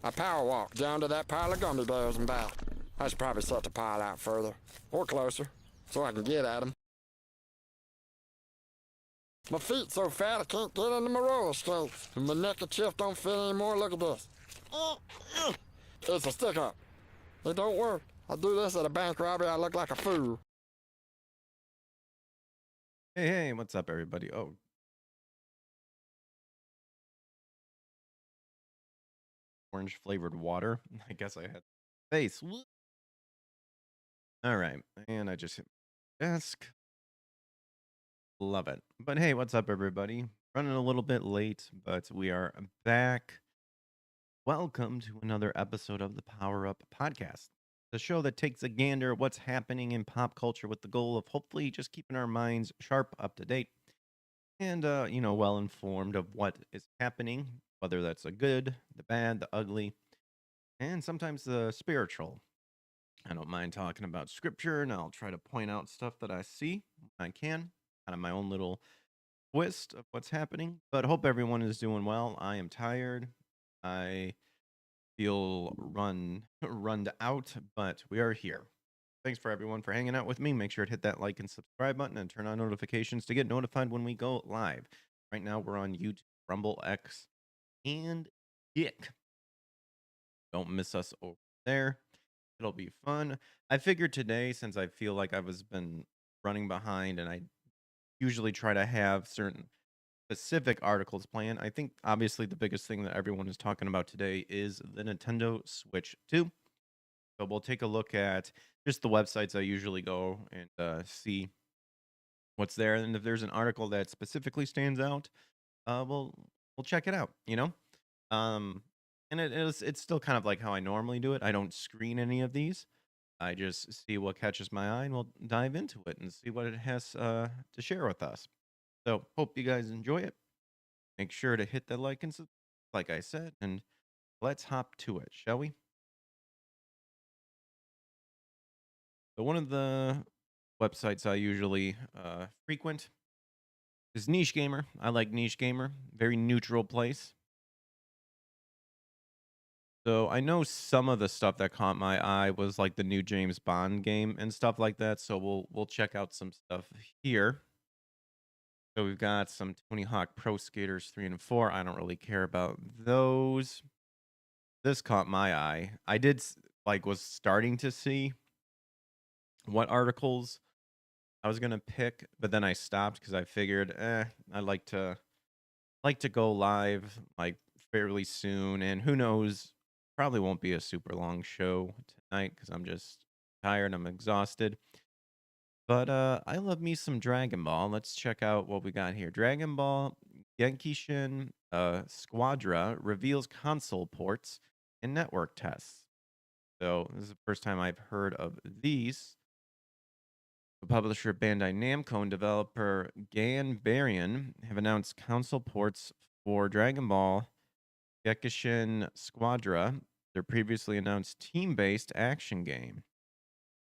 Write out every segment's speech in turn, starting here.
I power walked down to that pile of gummy bears and back. I should probably set the pile out further, or closer, so I can get at them. My feet so fat I can't get into my roller skates, and my neck and chest don't fit anymore. Look at this. It's a stick up. It don't work. I do this at a bank robbery, I look like a fool. Hey, what's up, everybody? Oh, orange flavored water. I guess I had face. All right, and I just hit my desk. Love it. But hey, what's up, everybody? Running a little bit late, but we are back. Welcome to another episode of the Power Up Podcast, the show that takes a gander at what's happening in pop culture with the goal of hopefully just keeping our minds sharp, up to date, and well informed of what is happening, whether that's the good, the bad, the ugly, and sometimes the spiritual. I don't mind talking about scripture, and I'll try to point out stuff that I see when I can, kind of my own little twist of what's happening. But hope everyone is doing well. I am tired. I feel runned out, but we are here. Thanks for everyone for hanging out with me. Make sure to hit that like and subscribe button and turn on notifications to get notified when we go live. Right now we're on YouTube, Rumble, X, and Kick. Don't miss us over there. It'll be fun. I figured today, since I feel like been running behind, and I usually try to have certain specific articles planned. I think obviously the biggest thing that everyone is talking about today is the Nintendo Switch 2. So we'll take a look at just the websites I usually go and see what's there, and if there's an article that specifically stands out, we'll check it out. Um, and it's still kind of like how I normally do it. I don't screen any of these. I just see what catches my eye, and we'll dive into it and see what it has to share with us. So hope you guys enjoy it. Make sure to hit the like and like I said, and let's hop to it, shall we? So one of the websites I usually frequent is Niche Gamer. I like Niche Gamer, very neutral place. So I know some of the stuff that caught my eye was like the new James Bond game and stuff like that. So we'll check out some stuff here. So we've got some Tony Hawk Pro Skaters 3 and 4. I don't really care about those. This caught my eye. I was starting to see what articles I was gonna pick, but then I stopped because I figured, I like to go live like fairly soon, and who knows, probably won't be a super long show tonight because I'm just tired, I'm exhausted. But I love me some Dragon Ball. Let's check out what we got here. Dragon Ball Genkishin Squadra reveals console ports and network tests. So this is the first time I've heard of these. The publisher Bandai Namco and developer Ganbarian have announced console ports for Dragon Ball Gekishin Squadra, their previously announced team-based action game.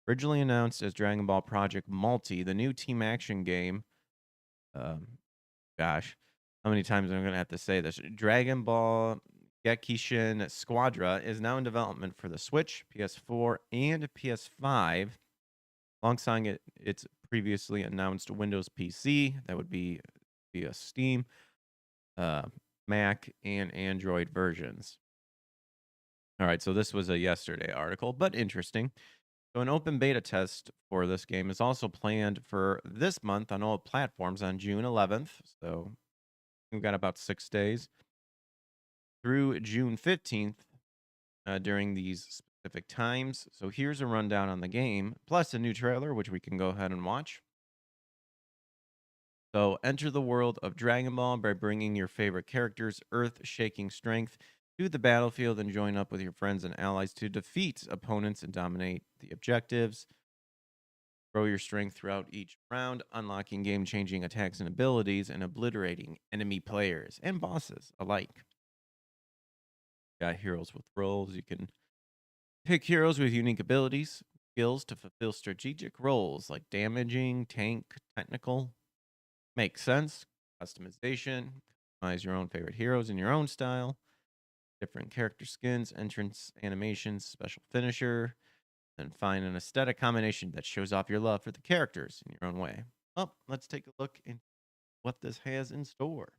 Originally announced as Dragon Ball Project Multi, the new team action game. Um, gosh, how many times am I going to have to say this? Dragon Ball Gekishin Squadra is now in development for the Switch, PS4, and PS5. Alongside its previously announced Windows PC, that would be via Steam, uh, Mac, and Android versions. All right, so this was a yesterday article, but interesting. So, an open beta test for this game is also planned for this month on all platforms on June 11th. So, we've got about 6 days through June 15th during these specific times. So, here's a rundown on the game, plus a new trailer, which we can go ahead and watch. So, enter the world of Dragon Ball by bringing your favorite characters' earth shaking strength to the battlefield and join up with your friends and allies to defeat opponents and dominate the objectives. Grow your strength throughout each round, unlocking game changing attacks and abilities and obliterating enemy players and bosses alike. Got heroes with roles. You can pick heroes with unique abilities, skills to fulfill strategic roles like damaging, tank, technical. Makes sense. Customization, customize your own favorite heroes in your own style. different character skins, entrance animations, special finisher, and find an aesthetic combination that shows off your love for the characters in your own way. Well, let's take a look into what this has in store.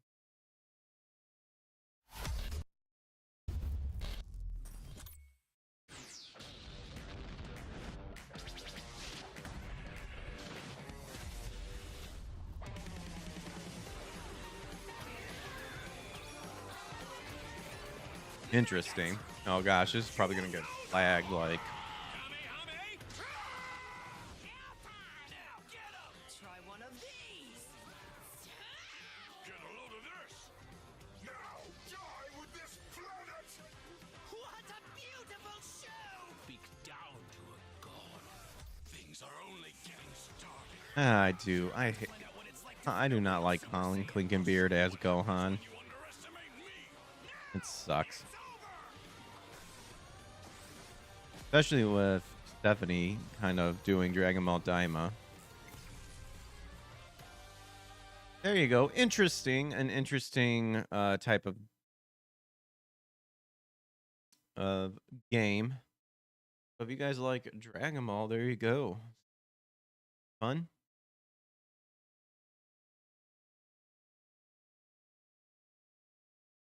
Interesting. Oh gosh, this is probably gonna get flagged like. Try one of these. Get a load of this! Now die with this planet! What a beautiful show! Speak down to a god. Things are only getting started. I do. I do not like Colin Clinkenbeard as Gohan. You underestimate me! It sucks. Especially with Stephanie kind of doing Dragon Ball Daima. There you go. Interesting. An interesting type of game. So if you guys like Dragon Ball, there you go. Fun.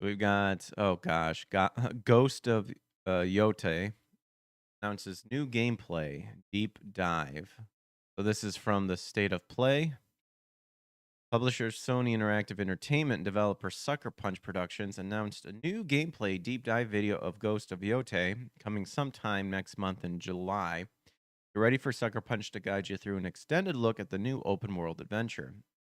We've got, oh gosh, Ghost of Yote announces new gameplay, Deep Dive. So this is from the State of Play. Publisher Sony Interactive Entertainment, developer Sucker Punch Productions announced a new gameplay deep dive video of Ghost of Yote coming sometime next month in July. You're ready for Sucker Punch to guide you through an extended look at the new open world adventure.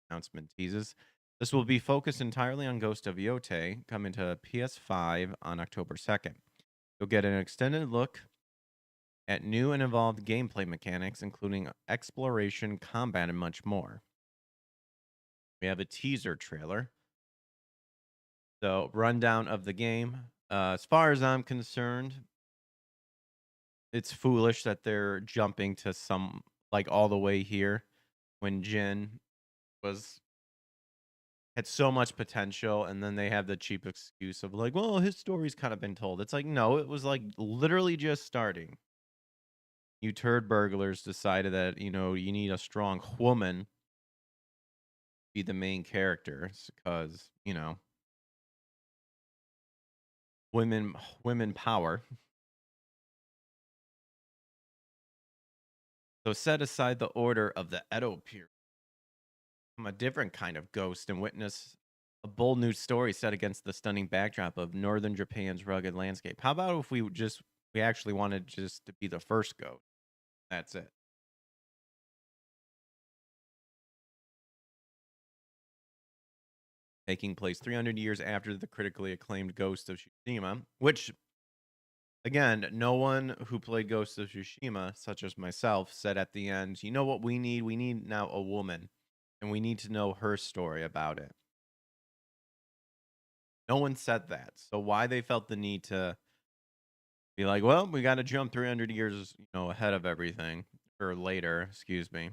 Announcement teases. This will be focused entirely on Ghost of Yote, coming to PS5 on October 2nd. You'll get an extended look at new and evolved gameplay mechanics, including exploration, combat, and much more. We have a teaser trailer. So, rundown of the game. As far as I'm concerned, it's foolish that they're jumping to some, like, all the way here when Jin had so much potential, and then they have the cheap excuse of like, well, his story's kind of been told. It's like, no, it was like literally just starting. You turd burglars decided that, you need a strong woman be the main character because, women power. So set aside the order of the Edo period. I'm a different kind of ghost and witness a bold new story set against the stunning backdrop of northern Japan's rugged landscape. How about if we actually wanted just to be the first ghost? That's it. Taking place 300 years after the critically acclaimed Ghost of Tsushima, which, again, no one who played Ghost of Tsushima, such as myself, said at the end, you know what we need? We need now a woman, and we need to know her story about it. No one said that. So why they felt the need to be like, well, we got to jump 300 years, ahead of everything, or later, excuse me.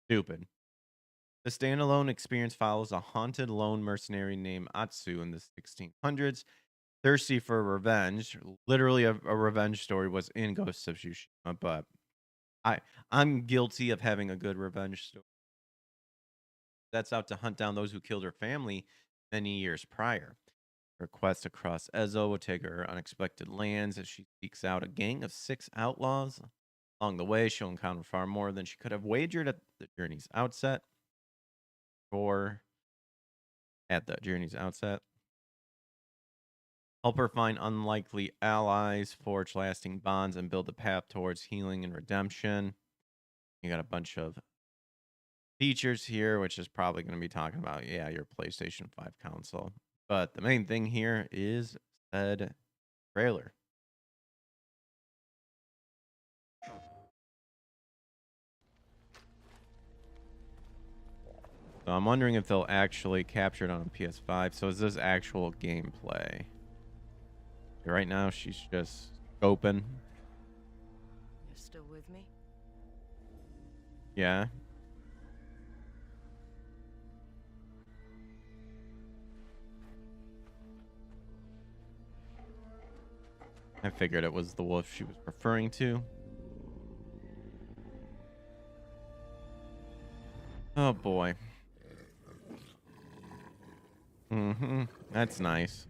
Stupid. The standalone experience follows a haunted lone mercenary named Atsu in the 1600s, thirsty for revenge. Literally, a revenge story was in Ghost of Tsushima, but I'm guilty of having a good revenge story. That's out to hunt down those who killed her family many years prior. Her quest across Ezo will take her unexpected lands as she seeks out a gang of 6 outlaws. Along the way, she'll encounter far more than she could have wagered at the journey's outset. Help her find unlikely allies, forge lasting bonds, and build a path towards healing and redemption. You got a bunch of features here, which is probably going to be talking about, your PlayStation 5 console. But the main thing here is said trailer. So I'm wondering if they'll actually capture it on a PS5. So is this actual gameplay? Right now, she's just scoping. You're still with me? Yeah. I figured it was the wolf she was referring to. Oh boy. That's nice.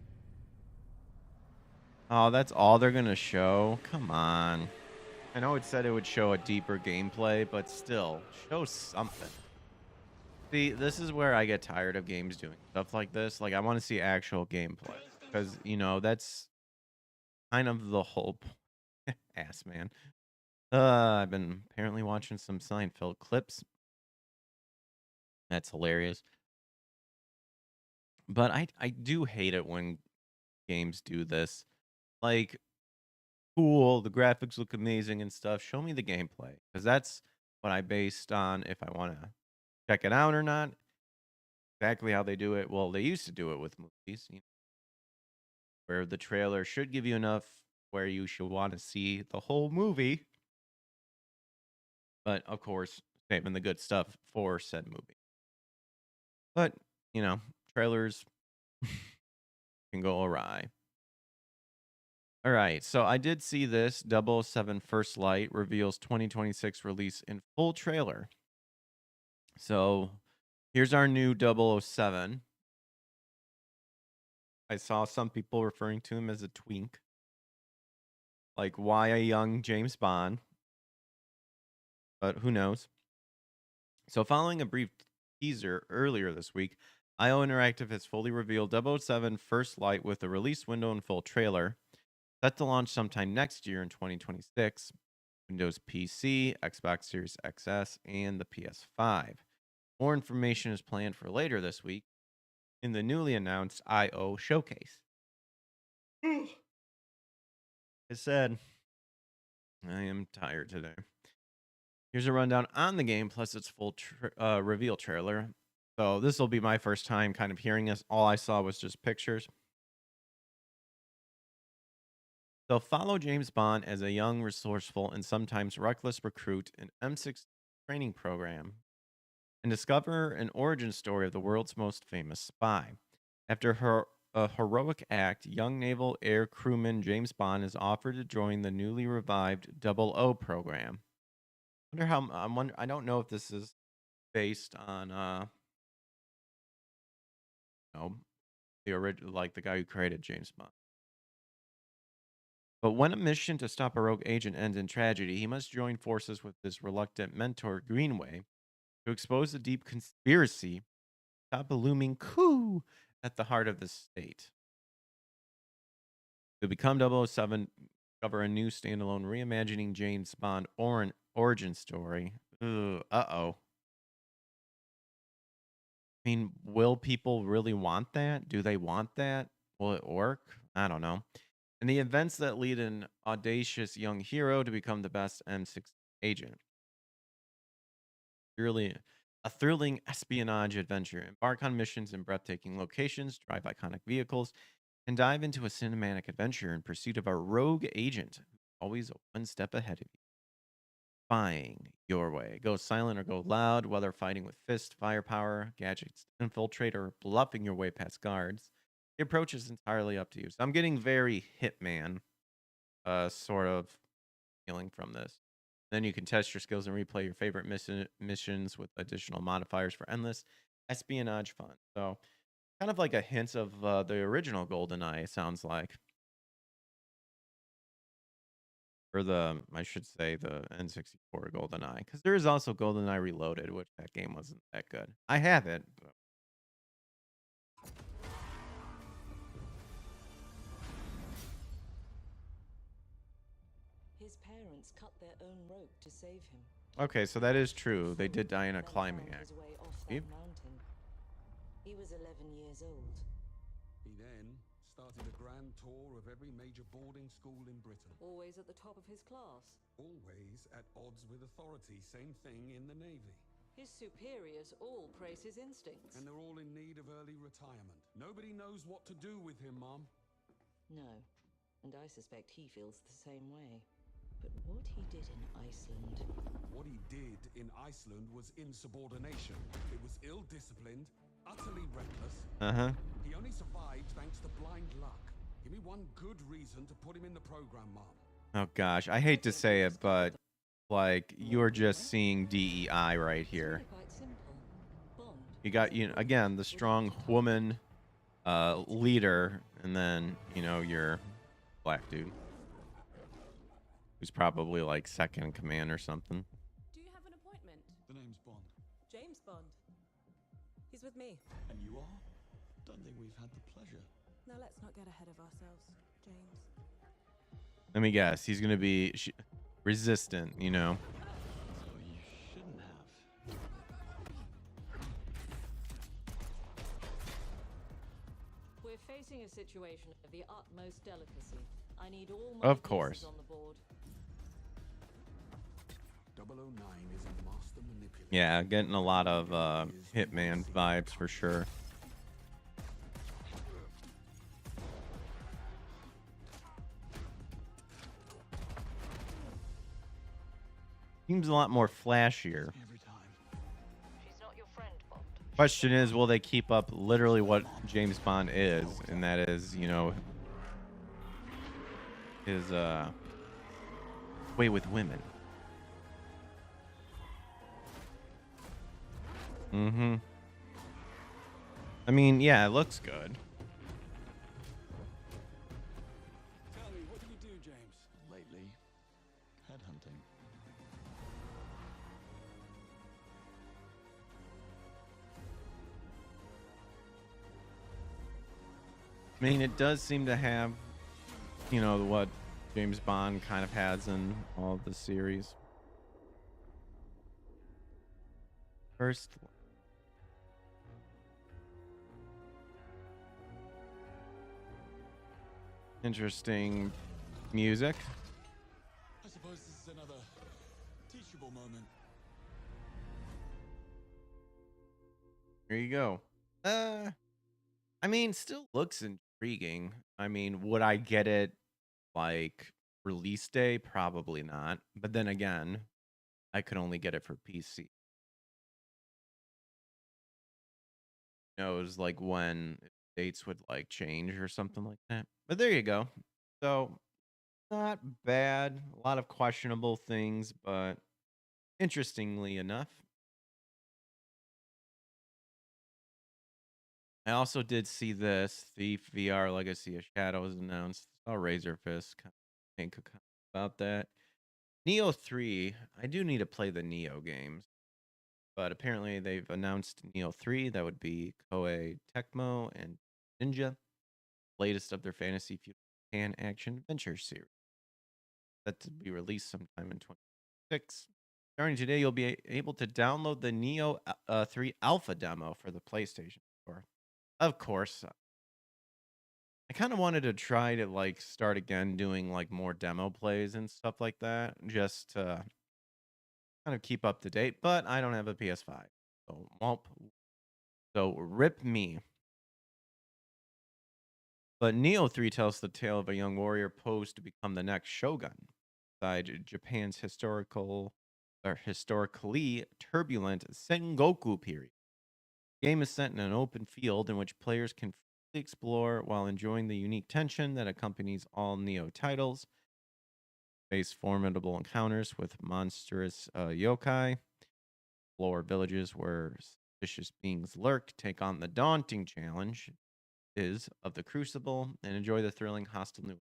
Oh, that's all they're gonna show? Come on. I know it said it would show a deeper gameplay, but still, show something. See, this is where I get tired of games doing stuff like this. Like, I want to see actual gameplay. Because, you know, that's kind of the whole ass, man. I've been apparently watching some Seinfeld clips. That's hilarious. But I do hate it when games do this. Like, cool, the graphics look amazing and stuff. Show me the gameplay. Because that's what I based on if I want to check it out or not. Exactly how they do it. Well, they used to do it with movies, you know, where the trailer should give you enough where you should want to see the whole movie. But of course, saving the good stuff for said movie. But, you know, trailers can go awry. All right, so I did see this. 007 First Light reveals 2026 release in full trailer. So here's our new 007. I saw some people referring to him as a twink. Like, why a young James Bond? But who knows? So, following a brief teaser earlier this week, IO Interactive has fully revealed 007 First Light with a release window and full trailer. Set to launch sometime next year in 2026. Windows PC, Xbox Series XS, and the PS5. More information is planned for later this week in the newly announced IO showcase. I said, I am tired today. Here's a rundown on the game plus its full reveal trailer. So this will be my first time kind of hearing this. All I saw was just pictures. So follow James Bond as a young, resourceful, and sometimes reckless recruit in M6 training program and discover an origin story of the world's most famous spy. After a heroic act, young naval air crewman James Bond is offered to join the newly revived 00 program. I don't know if this is based on you know, the original, like the guy who created James Bond. But when a mission to stop a rogue agent ends in tragedy, he must join forces with his reluctant mentor Greenway to expose the deep conspiracy, stop a looming coup at the heart of the state. To become 007, cover a new standalone reimagining James Bond origin story. Uh-oh. I mean, will people really want that? Do they want that? Will it work? I don't know. And the events that lead an audacious young hero to become the best M6 agent. Really a thrilling espionage adventure. Embark on missions in breathtaking locations, drive iconic vehicles, and dive into a cinematic adventure in pursuit of a rogue agent who's always one step ahead of you. Spying your way. Go silent or go loud, whether fighting with fist, firepower, gadgets, infiltrate, or bluffing your way past guards. The approach is entirely up to you. So I'm getting very Hitman sort of feeling from this. Then you can test your skills and replay your favorite missions with additional modifiers for endless espionage fun. So kind of like a hint of the original GoldenEye, it sounds like. Or I should say, the N64 GoldenEye. Because there is also GoldenEye Reloaded, which that game wasn't that good. I have it. But... His parents cut their own rope to save him. Okay, so that is true. They did die in a climbing His accident. way off that mountain. He was 11 years old. He then started a grand tour of every major boarding school in Britain. Always at the top of his class. Always at odds with authority. Same thing in the Navy. His superiors all praise his instincts. And they're all in need of early retirement. Nobody knows what to do with him, Mom. No, and I suspect he feels the same way. But what he did in Iceland... What he did in Iceland was insubordination. It was ill-disciplined, utterly reckless. Uh-huh. He only survived thanks to blind luck. Give me one good reason to put him in the program, Mom. Oh gosh, I hate to say it, but like you're just seeing DEI right It's here. really quite simple. Bond. You got, you know, again, the strong woman leader, and then, you know, your black dude who's probably like second in command or something. Do you have an appointment? The name's Bond. James Bond. He's with me. And you are? Don't think we've had the pleasure. Now let's not get ahead of ourselves, James. Let me guess, he's gonna be resistant, you know. So you shouldn't have. We're facing a situation of the utmost delicacy. I need all my Of pieces course. on the board. 009 is a master manipulator. Yeah, getting a lot of Hitman vibes for sure. Seems a lot more flashier. Every time. She's not your friend, Bond. Question is, will they keep up literally what James Bond is, and that is, you know, his way with women. Mm-hmm. I mean, yeah, it looks good. Tell me, what do you do, James? Lately, headhunting. I mean, it does seem to have, you know, what James Bond kind of has in all of the series. First, interesting music. I suppose this is another teachable moment. There you go. I mean, still looks intriguing. I mean, would I get it like release day? Probably not. But then again, I could only get it for PC. Knows like when dates would like change or something like that. But there you go. So not bad. A lot of questionable things, but interestingly enough. I also did see this Thief VR Legacy of Shadows announced. Saw Razor Fist kind of think about that. Neo 3. I do need to play the Neo games. But apparently they've announced Neo 3. That would be Koei Tecmo and Ninja. Latest of their fantasy feudal Japan action adventure series. Set to be released sometime in 2026. Starting today, you'll be able to download the Neo 3 alpha demo for the PlayStation Store. Of course, I kind of wanted to try to like start again doing like more demo plays and stuff like that, just to kind of keep up to date. But I don't have a PS5, so womp. So rip me. But Neo 3 tells the tale of a young warrior posed to become the next shogun inside Japan's historically turbulent Sengoku period. The game is set in an open field in which players can freely explore while enjoying the unique tension that accompanies all Neo titles. Face formidable encounters with monstrous yokai, explore villages where suspicious beings lurk, take on the daunting challenge of the Crucible, and enjoy the thrilling hostile new.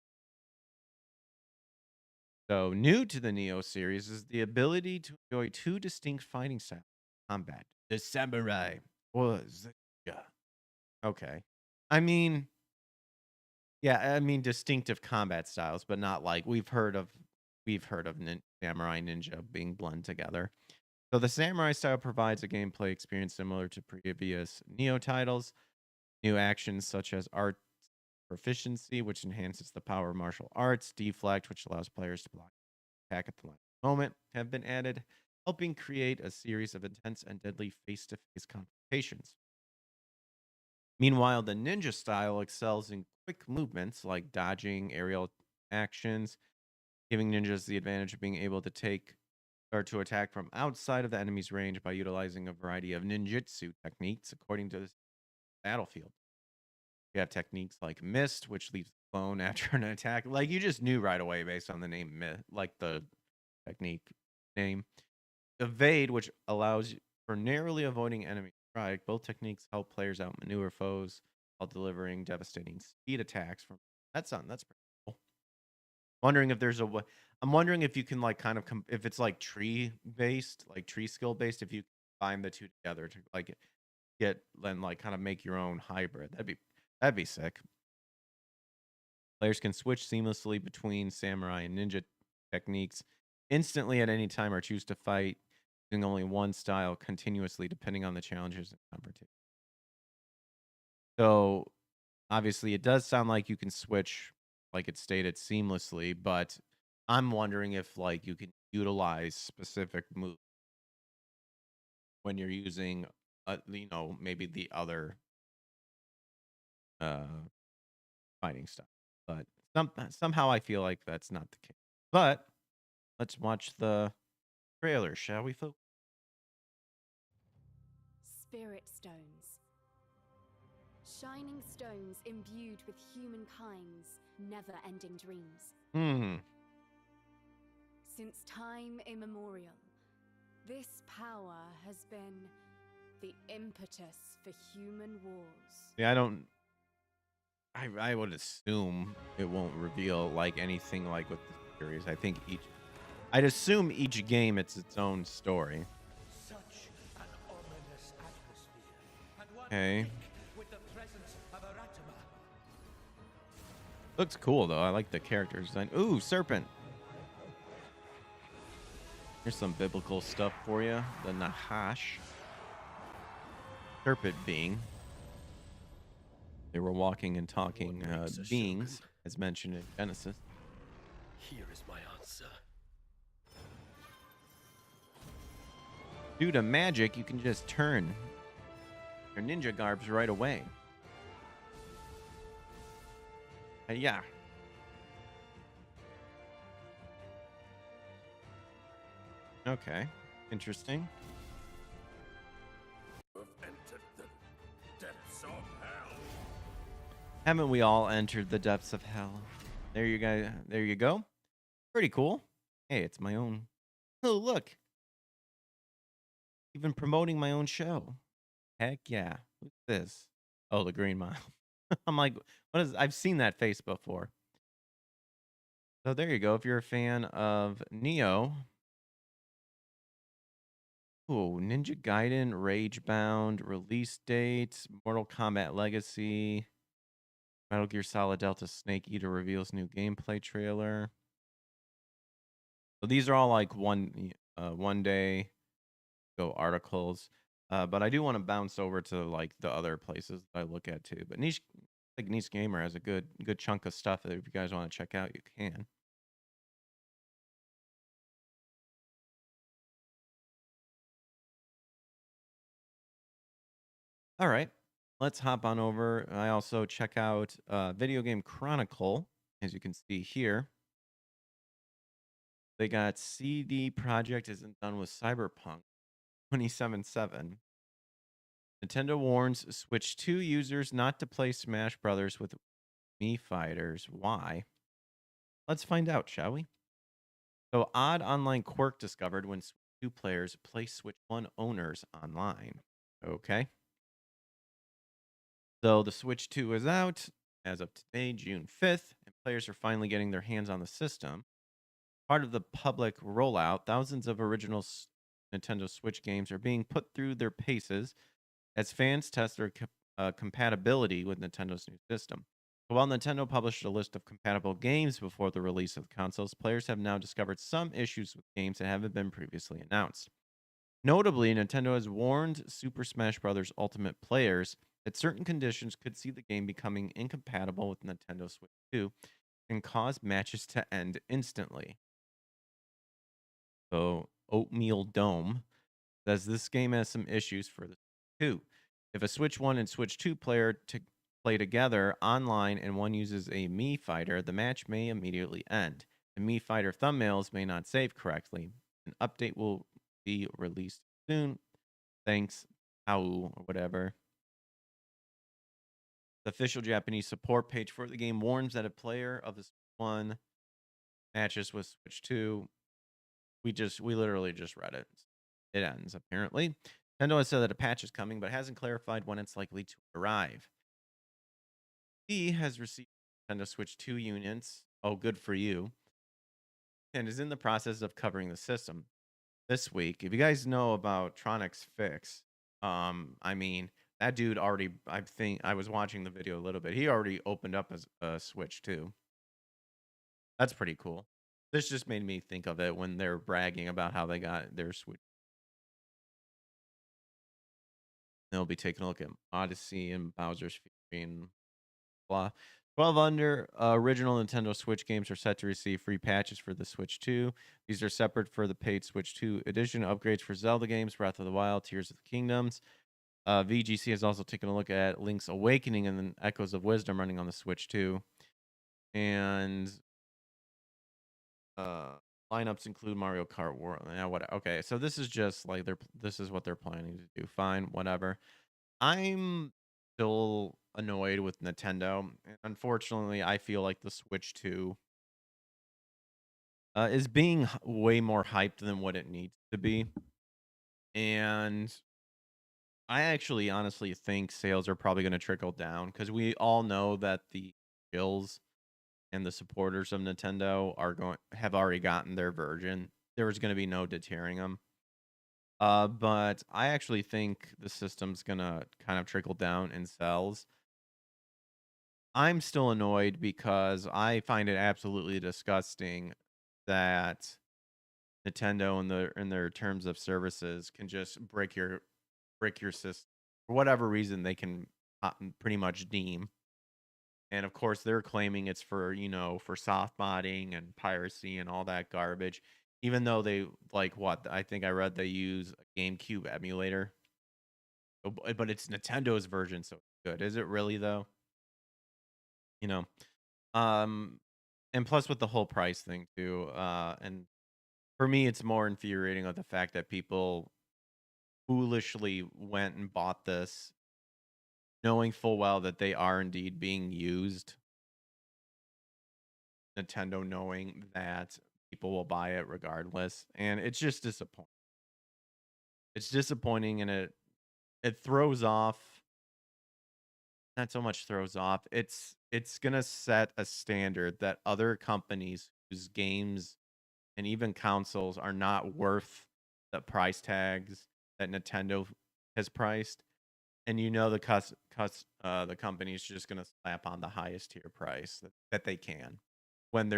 So, new to the Neo series is the ability to enjoy two distinct fighting styles of combat. The samurai was okay. I mean, yeah, I mean distinctive combat styles, but not like we've heard of samurai ninja being blended together. So the samurai style provides a gameplay experience similar to previous Neo titles. New actions such as art proficiency, which enhances the power of martial arts, deflect, which allows players to block attack at the last moment, have been added, helping create a series of intense and deadly face-to-face confrontations. Meanwhile, the ninja style excels in quick movements like dodging, aerial actions, giving ninjas the advantage of being able to to attack from outside of the enemy's range by utilizing a variety of ninjutsu techniques according to the battlefield. You have techniques like mist, which leaves clone after an attack. Like you just knew right away based on the name, like the technique name. Evade, which allows for narrowly avoiding enemy strike. Both techniques help players outmaneuver foes while delivering devastating speed attacks. From that's pretty cool. Wondering if there's a way. I'm wondering if you can like kind of if it's like tree based, like tree skill based. If you combine the two together to like get then like kind of make your own hybrid. That'd be sick. Players can switch seamlessly between samurai and ninja techniques instantly at any time or choose to fight using only one style continuously depending on the challenges and competition. So obviously it does sound like you can switch like it stated seamlessly, but I'm wondering if like you can utilize specific moves when you're using maybe the other uh fighting style. But somehow I feel like that's not the case. But let's watch the trailer, shall we, folks? Spirit stones. Shining stones imbued with humankind's never-ending dreams. Since time immemorial, this power has been the impetus for human wars. Yeah, I would assume it won't reveal like anything like with the series. I'd assume each game it's its own story. Such an ominous atmosphere. And one Okay. thick with the presence of Aratama. Looks cool though. I like the character design. Ooh, serpent. Here's some biblical stuff for you. The Nahash. Serpent being. They were walking and talking What makes a beings, serpent? as mentioned in Genesis. Here is my answer. Due to magic, you can just turn your ninja garbs right away. Yeah. Okay. Interesting. You have entered the depths of hell. Haven't we all entered the depths of hell? There you guys. There you go. Pretty cool. Hey, it's my own. Oh, look. Even promoting my own show. Heck yeah. Who's this? Oh, the Green Mile. I'm like, what is? I've seen that face before. So there you go. If you're a fan of Neo. Oh, Ninja Gaiden, Ragebound, release date, Mortal Kombat Legacy, Metal Gear Solid Delta Snake Eater reveals new gameplay trailer. So these are all like one day go articles. But I do want to bounce over to like the other places that I look at too. But Niche Gamer has a good chunk of stuff that if you guys want to check out, you can. All right, let's hop on over. I also check out Video Game Chronicle, as you can see here. They got CD Projekt isn't done with Cyberpunk 2077. Nintendo warns Switch 2 users not to play Smash Brothers with Mii Fighters. Why? Let's find out, shall we? So, odd online quirk discovered when Switch 2 players play Switch 1 owners online. Okay. So, the Switch 2 is out as of today, June 5th, and players are finally getting their hands on the system. Part of the public rollout, thousands of original Nintendo Switch games are being put through their paces as fans test their compatibility with Nintendo's new system. So while Nintendo published a list of compatible games before the release of the consoles, players have now discovered some issues with games that haven't been previously announced. Notably, Nintendo has warned Super Smash Bros. Ultimate players that certain conditions could see the game becoming incompatible with Nintendo Switch 2 and cause matches to end instantly. So, Oatmeal Dome says this game has some issues for the Switch 2. If a Switch 1 and Switch 2 player play together online and one uses a Mii Fighter, the match may immediately end. The Mii Fighter thumbnails may not save correctly. An update will be released soon. Thanks, How or whatever. The official Japanese support page for the game warns that a player of the Switch 1 matches with Switch 2. We literally just read it. It ends, apparently. Nintendo has said that a patch is coming, but hasn't clarified when it's likely to arrive. He has received Nintendo Switch 2 units. Oh, good for you. And is in the process of covering the system. This week, if you guys know about Tronic's fix, I mean, that dude already, I think, I was watching the video a little bit. He already opened up a Switch 2. That's pretty cool. This just made me think of it when they're bragging about how they got their Switch. They'll be taking a look at Odyssey and Bowser's Fury and blah. 12 under original Nintendo Switch games are set to receive free patches for the Switch 2. These are separate for the paid Switch 2 edition. Upgrades for Zelda games, Breath of the Wild, Tears of the Kingdoms. VGC has also taken a look at Link's Awakening and then Echoes of Wisdom running on the Switch 2. And lineups include Mario Kart World. Yeah, what? Okay, so this is just like this is what they're planning to do. Fine, whatever. I'm still annoyed with Nintendo. Unfortunately, I feel like the Switch 2 is being way more hyped than what it needs to be. And I actually honestly think sales are probably going to trickle down because we all know that the skills and the supporters of Nintendo have already gotten their version. There was going to be no deterring them. But I actually think the system's gonna kind of trickle down in sales. I'm still annoyed because I find it absolutely disgusting that Nintendo in their terms of services can just break your system for whatever reason they can pretty much deem. And of course, they're claiming it's for for soft modding and piracy and all that garbage. Even though they I think I read they use a GameCube emulator, but it's Nintendo's version, so it's good. Is it really though? You know, um, and plus with the whole price thing too. And for me, it's more infuriating of the fact that people foolishly went and bought this, knowing full well that they are indeed being used. Nintendo knowing that people will buy it regardless, and it's just disappointing. It's disappointing, and it throws off. Not so much throws off. It's gonna set a standard that other companies whose games and even consoles are not worth the price tags that Nintendo has priced, and the company's just gonna slap on the highest tier price that they can when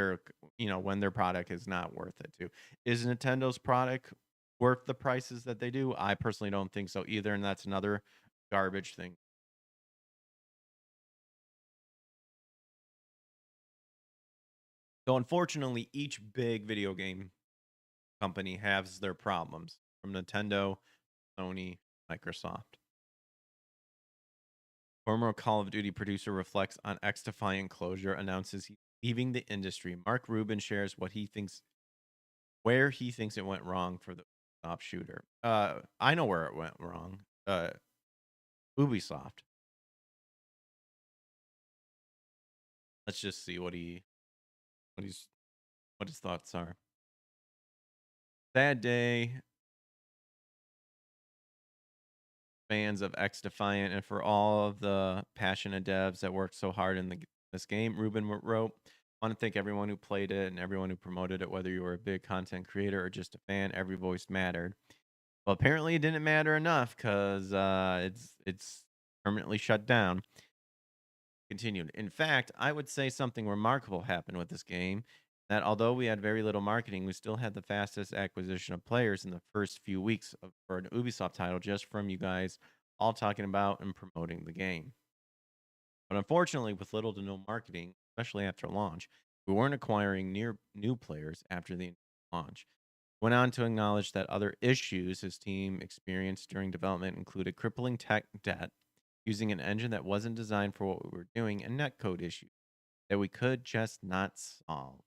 when their product is not worth it too. Is Nintendo's product worth the prices that they do? I personally don't think so either, and that's another garbage thing. So unfortunately, each big video game company has their problems, from Nintendo, Sony, Microsoft. Former Call of Duty producer reflects on X-Defiant closure, announces he's leaving the industry. Mark Rubin shares where he thinks it went wrong for the Ubisoft shooter. I know where it went wrong. Ubisoft. Let's just see what his thoughts are. Sad day, fans of X Defiant, and for all of the passionate devs that worked so hard in this game. Ruben wrote, "I want to thank everyone who played it and everyone who promoted it, whether you were a big content creator or just a fan. Every voice mattered." Well, apparently it didn't matter enough because it's permanently shut down. Continued. In fact, I would say something remarkable happened with this game. That although we had very little marketing, we still had the fastest acquisition of players in the first few weeks for an Ubisoft title, just from you guys all talking about and promoting the game. But unfortunately, with little to no marketing, especially after launch, we weren't acquiring new players after the launch. Went on to acknowledge that other issues his team experienced during development included crippling tech debt, using an engine that wasn't designed for what we were doing, and netcode issues that we could just not solve.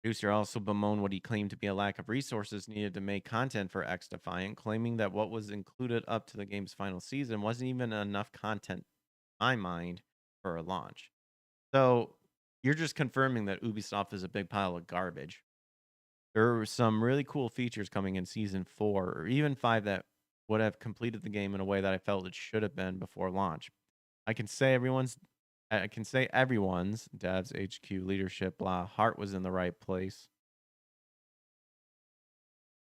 Producer also bemoaned what he claimed to be a lack of resources needed to make content for X Defiant, claiming that what was included up to the game's final season wasn't even enough content my mind, for a launch. So you're just confirming that Ubisoft is a big pile of garbage. There were some really cool features coming in season 4 or even 5 that would have completed the game in a way that I felt it should have been before launch. I can say everyone's devs HQ leadership blah heart was in the right place.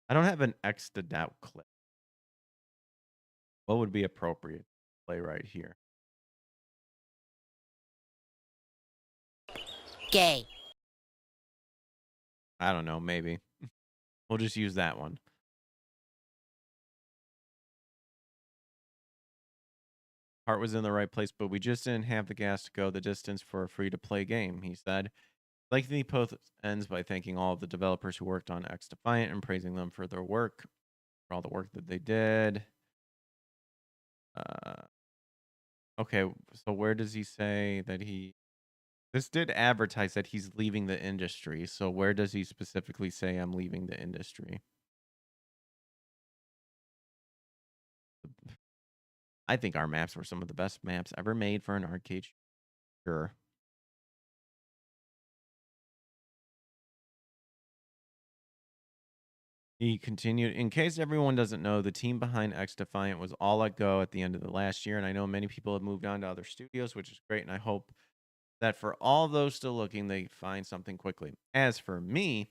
I don't have an X'd out clip. What would be appropriate to play right here? Gay. I don't know, maybe. We'll just use that one. Heart was in the right place, but we just didn't have the gas to go the distance for a free-to-play game, he said. Likely post ends by thanking all of the developers who worked on X Defiant and praising them for their work, for all the work that they did. Okay, so where does he say that he... This did advertise that he's leaving the industry, so where does he specifically say I'm leaving the industry? I think our maps were some of the best maps ever made for an arcade. Sure. He continued, in case everyone doesn't know, the team behind X Defiant was all let go at the end of the last year, and I know many people have moved on to other studios, which is great, and I hope that for all those still looking, they find something quickly. As for me,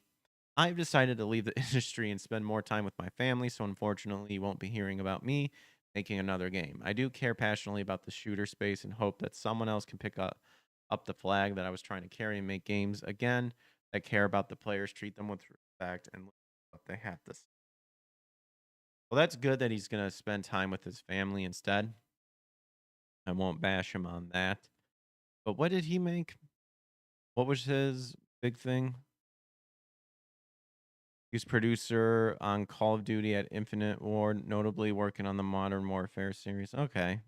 I've decided to leave the industry and spend more time with my family, so unfortunately you won't be hearing about me making another game. I do care passionately about the shooter space and hope that someone else can pick up the flag that I was trying to carry and make games again that care about the players, treat them with respect, and what they have to say. Well, that's good that he's going to spend time with his family instead. I won't bash him on that. But what did he make? What was his big thing? He was producer on Call of Duty at Infinite Ward, notably working on the Modern Warfare series. Okay.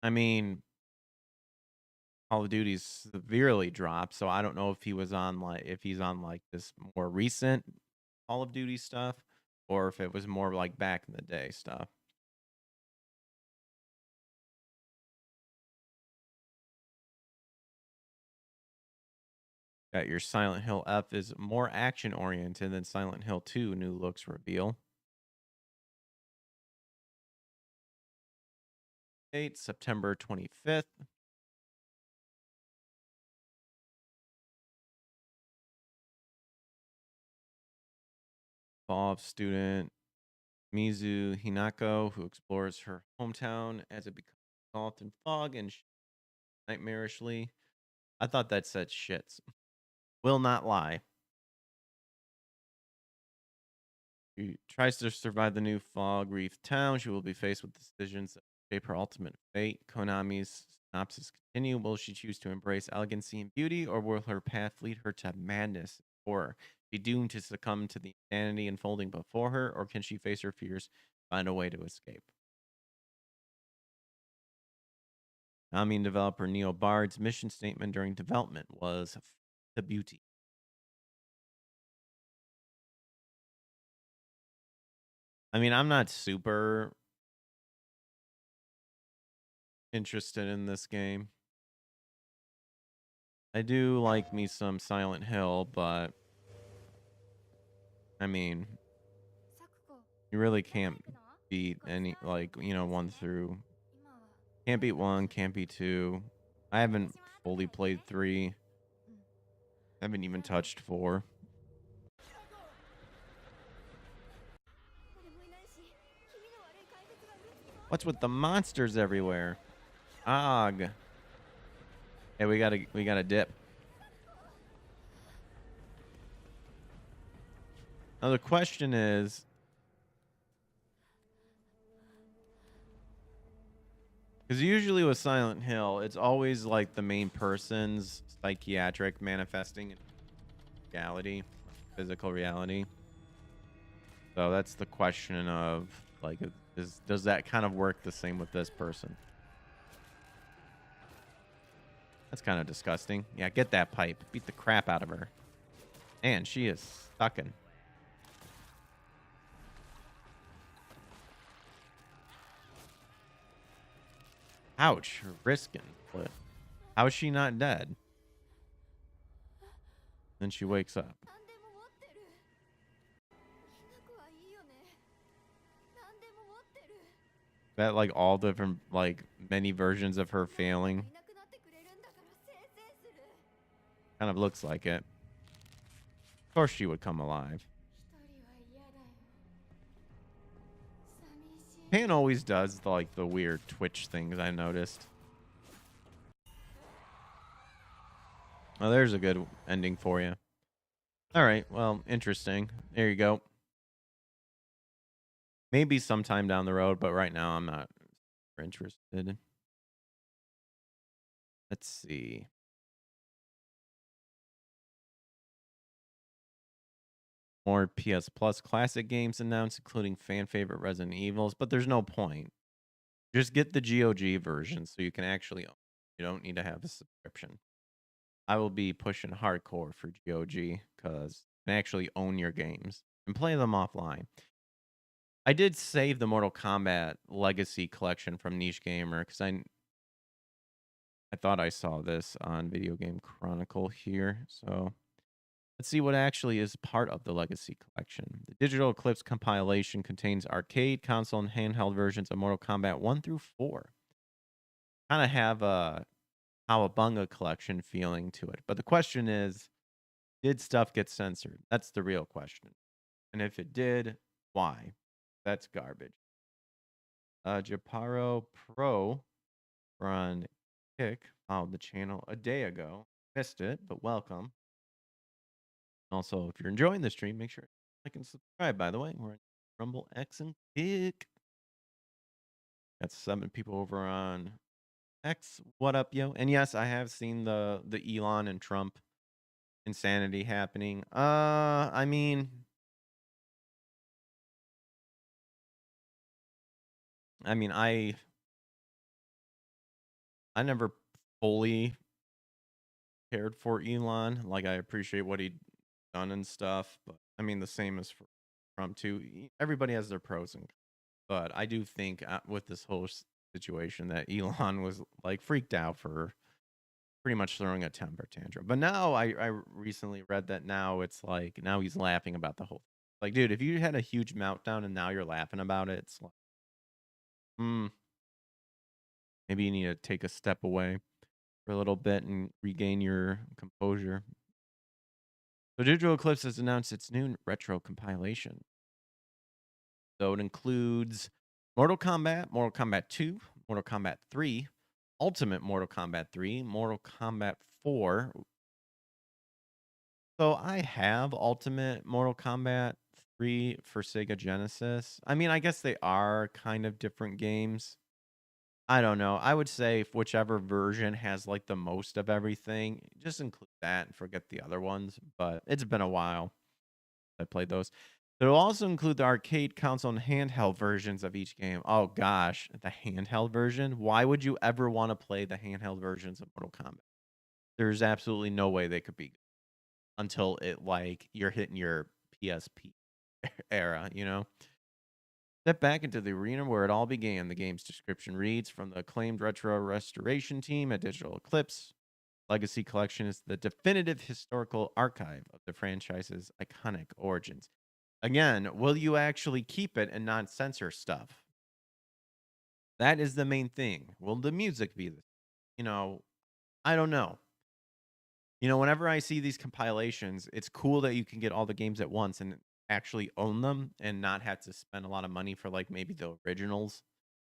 I mean, Call of Duty's severely dropped, so I don't know if he's on like this more recent Call of Duty stuff or if it was more like back in the day stuff. Got your Silent Hill F is more action oriented than Silent Hill 2 new looks reveal. Date September 25th. Involves student Mizu Hinako, who explores her hometown as it becomes engulfed in fog and nightmarishly. I thought that said shits. Will not lie. She tries to survive the new fog-wreathed town. She will be faced with decisions that shape her ultimate fate. Konami's synopsis continue. Will she choose to embrace elegancy and beauty, or will her path lead her to madness or be doomed to succumb to the insanity unfolding before her, or can she face her fears, find a way to escape? Konami developer Neo Bard's mission statement during development was the beauty. I mean, I'm not super interested in this game. I do like me some Silent Hill, but I mean, you really can't beat any, like, you know, 1 through. Can't beat 1, can't beat 2. I haven't fully played 3. Haven't even touched 4. What's with the monsters everywhere? Og. Hey, we gotta dip. Now the question is, because usually with Silent Hill, it's always like the main person's psychiatric manifesting in reality, physical reality. So that's the question of, like, does that kind of work the same with this person? That's kind of disgusting. Yeah, get that pipe. Beat the crap out of her. And she is stucking. Ouch, risking. But how is she not dead? Then she wakes up. 何でも持ってるひな子はいいよね何でも持ってる That like all different like many versions of her い failing. なくなってくれるんだからせいせいする Kind of looks like it. Of course she would come alive. 一人は嫌だよ寂しい Pan always does like the weird Twitch things I noticed. Oh, there's a good ending for you. All right, well, interesting. There you go. Maybe sometime down the road, but right now I'm not super interested. Let's see. More PS Plus classic games announced, including fan favorite Resident Evils, but there's no point. Just get the GOG version so you can actually own it. You don't need to have a subscription. I will be pushing hardcore for GOG because you can actually own your games and play them offline. I did save the Mortal Kombat Legacy Collection from Niche Gamer because I thought I saw this on Video Game Chronicle here. So let's see what actually is part of the Legacy Collection. The Digital Eclipse compilation contains arcade, console, and handheld versions of Mortal Kombat 1 through 4. Kind of have a Cowabunga collection feeling to it. But the question is, did stuff get censored? That's the real question. And if it did, why? That's garbage. Japaro Pro on Kick followed the channel a day ago. Missed it, but welcome. Also, if you're enjoying the stream, make sure to like and subscribe, by the way. We're on Rumble, X, and Kick. Got 7 people over on X. What up, yo? And yes, I have seen the Elon and Trump insanity happening. I mean, I never fully cared for Elon. Like, I appreciate what he done and stuff, but I mean, the same as for Trump too. Everybody has their pros and cons, but I do think with this whole situation that Elon was like freaked out for pretty much throwing a temper tantrum. But now I recently read that now it's like now he's laughing about the whole thing. Like, dude, if you had a huge meltdown and now you're laughing about it, it's like, maybe you need to take a step away for a little bit and regain your composure. So Digital Eclipse has announced its new retro compilation. So it includes Mortal Kombat, Mortal Kombat 2, Mortal Kombat 3, Ultimate Mortal Kombat 3, Mortal Kombat 4. So I have Ultimate Mortal Kombat 3 for Sega Genesis. I mean, I guess they are kind of different games. I don't know. I would say whichever version has like the most of everything, just include that and forget the other ones. But it's been a while I played those. It'll also include the arcade, console, and handheld versions of each game. Oh gosh, the handheld version. Why would you ever want to play the handheld versions of Mortal Kombat? There's absolutely no way they could be good until it like you're hitting your PSP era, you know? Step back into the arena where it all began. The game's description reads from the acclaimed retro restoration team at Digital Eclipse. Legacy Collection is the definitive historical archive of the franchise's iconic origins. Again, will you actually keep it and not censor stuff? That is the main thing. Will the music be the, I don't know. Whenever I see these compilations, it's cool that you can get all the games at once and actually own them and not have to spend a lot of money for like maybe the originals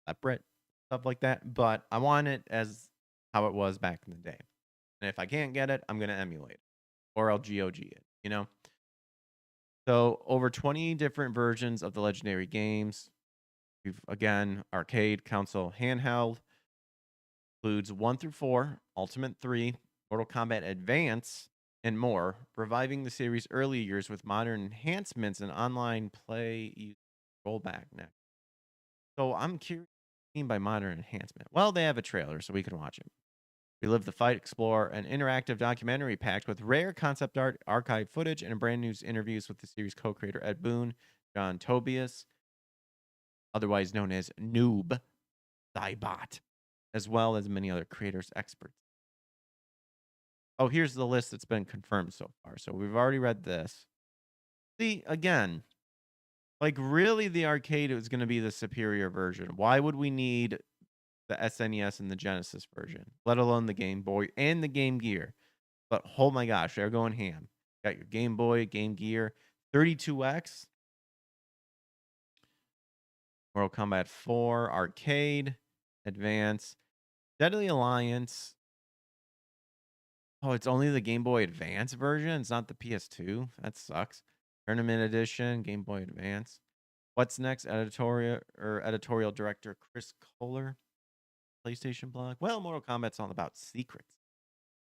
separate, stuff like that. But I want it as how it was back in the day. And if I can't get it, I'm going to emulate it or I'll GOG it, So over 20 different versions of the legendary games. We've, again, arcade, console, handheld. Includes 1 through 4, Ultimate 3, Mortal Kombat Advance, and more, reviving the series' early years with modern enhancements and online play rollback next. So I'm curious what you mean by modern enhancement. Well, they have a trailer, so we can watch it. Relive the fight, explore an interactive documentary packed with rare concept art, archive footage, and brand new interviews with the series co-creator Ed Boon, John Tobias, otherwise known as Noob Saibot, as well as many other creators, experts. Oh, here's the list that's been confirmed so far. So we've already read this. See, again, like really the arcade is going to be the superior version. Why would we need the SNES and the Genesis version, let alone the Game Boy and the Game Gear? But oh my gosh, they're going ham. Got your Game Boy, Game Gear, 32X, Mortal Kombat 4, Arcade, Advance, Deadly Alliance. Oh, it's only the Game Boy Advance version. It's not the PS2. That sucks. Tournament Edition, Game Boy Advance. What's next? Editorial director Chris Kohler, PlayStation blog. Well, Mortal Kombat's all about secrets.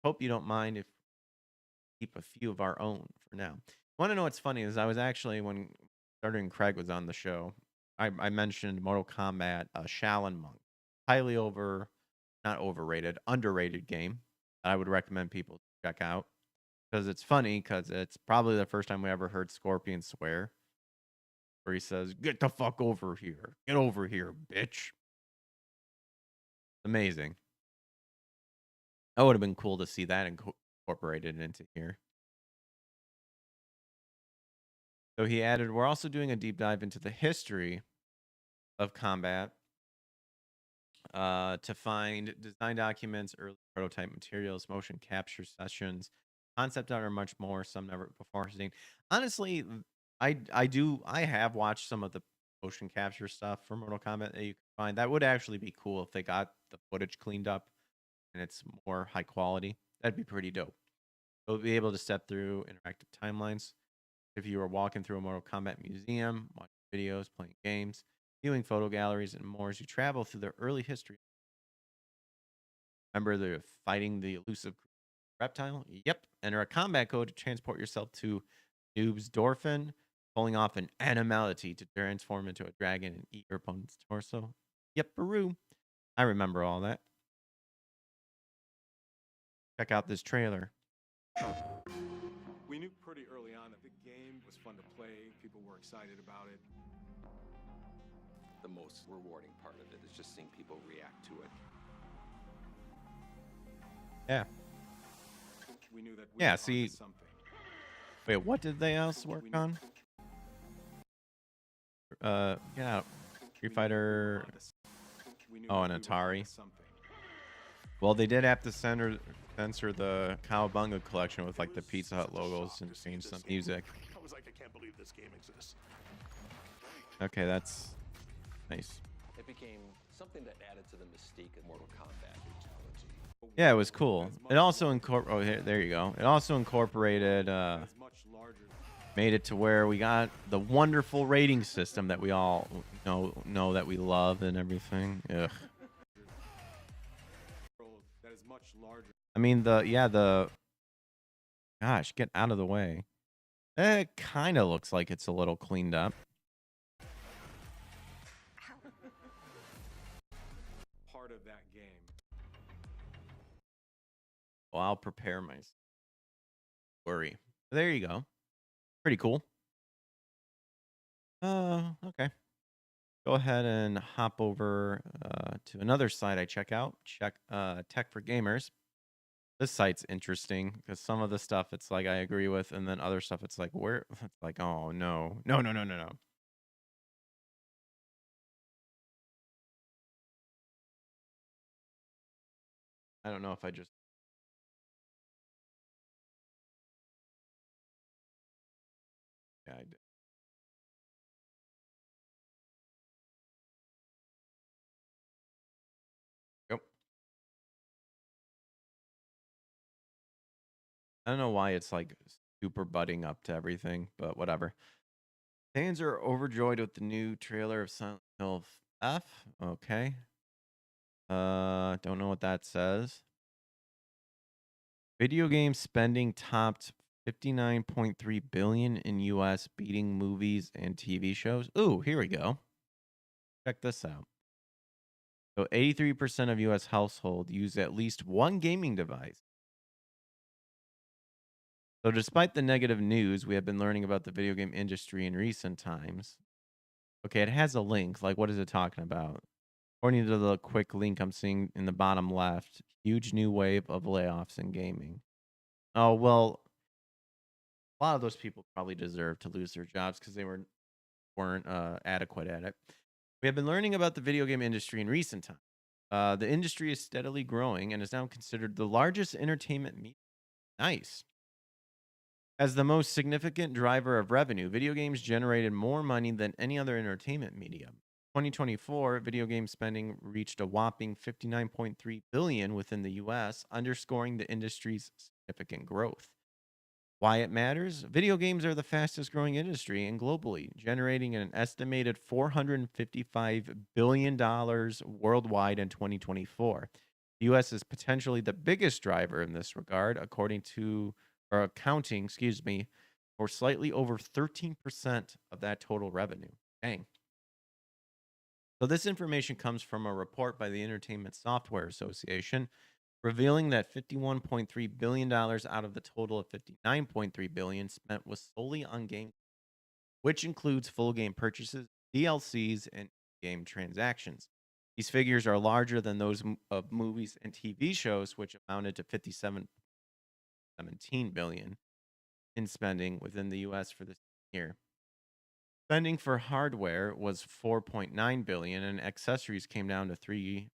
Hope you don't mind if we keep a few of our own for now. Want to know what's funny is I was actually, when starting Craig was on the show, I mentioned Mortal Kombat, Shaolin Monk. Highly not overrated, underrated game. I would recommend people check out because it's funny because it's probably the first time we ever heard Scorpion swear, where he says, "Get the fuck over here. Get over here, bitch." Amazing. That would have been cool to see that incorporated into here. So he added, we're also doing a deep dive into the history of combat to find design documents, early prototype materials, motion capture sessions, concept art, or much more. Some never before seen. Honestly, I have watched some of the motion capture stuff for Mortal Kombat that you can find. That would actually be cool if they got the footage cleaned up and it's more high quality. That'd be pretty dope. You'll be able to step through interactive timelines. If you were walking through a Mortal Kombat museum, watching videos, playing games, viewing photo galleries, and more as you travel through the early history. Remember the fighting the elusive reptile? Yep. Enter a combat code to transport yourself to Noob's Dorphin, pulling off an animality to transform into a dragon and eat your opponent's torso. Yep, Baru. I remember all that. Check out this trailer. We knew pretty early on that the game was fun to play. People were excited about it. The most rewarding part of it is just seeing people react to it. Yeah. We knew that we Yeah, were see. onto something. Wait, what did they else work on? Yeah. Street Fighter. Oh, and Atari. Well, they did have to censor the Cowabunga collection with like the Pizza Hut logos and change some music. I was like, I can't believe this game exists. Okay, that's nice. It became something that added to the mystique of Mortal Kombat. Yeah, it was cool. It also there you go. It also incorporated, made it to where we got the wonderful rating system that we all know that we love and everything. Ugh. I mean, gosh, get out of the way. It kind of looks like it's a little cleaned up. Part of that game. Well, I'll prepare my worry. There you go. Pretty cool. Okay. Go ahead and hop over to another site I check out. Tech for Gamers. This site's interesting because some of the stuff it's like I agree with, and then other stuff it's like where it's like, oh no. I don't know if I just I did. Yep. I don't know why it's like super butting up to everything, but whatever. Fans are overjoyed with the new trailer of Silent Hill F. Okay. Don't know what that says. Video game spending topped 59.3 billion in US, beating movies and TV shows. Ooh, here we go. Check this out. So 83% of US households use at least one gaming device. So despite the negative news we have been learning about the video game industry in recent times. Okay, it has a link. Like, what is it talking about? According to the quick link I'm seeing in the bottom left, huge new wave of layoffs in gaming. Oh, well, a lot of those people probably deserve to lose their jobs because they weren't adequate at it. We have been learning about the video game industry in recent times. The industry is steadily growing and is now considered the largest entertainment media. Nice. As the most significant driver of revenue, video games generated more money than any other entertainment medium. 2024, video game spending reached a whopping 59.3 billion within the US, underscoring the industry's significant growth. Why it matters? Video games are the fastest growing industry and globally, generating an estimated $455 billion worldwide in 2024. The US is potentially the biggest driver in this regard, according to or accounting, for slightly over 13% of that total revenue. Dang. So this information comes from a report by the Entertainment Software Association revealing that $51.3 billion out of the total of $59.3 billion spent was solely on game, which includes full game purchases, DLCs, and game transactions. These figures are larger than those of movies and TV shows, which amounted to 57.17 billion in spending within the US for this year. Spending for hardware was 4.9 billion and accessories came down to 3.2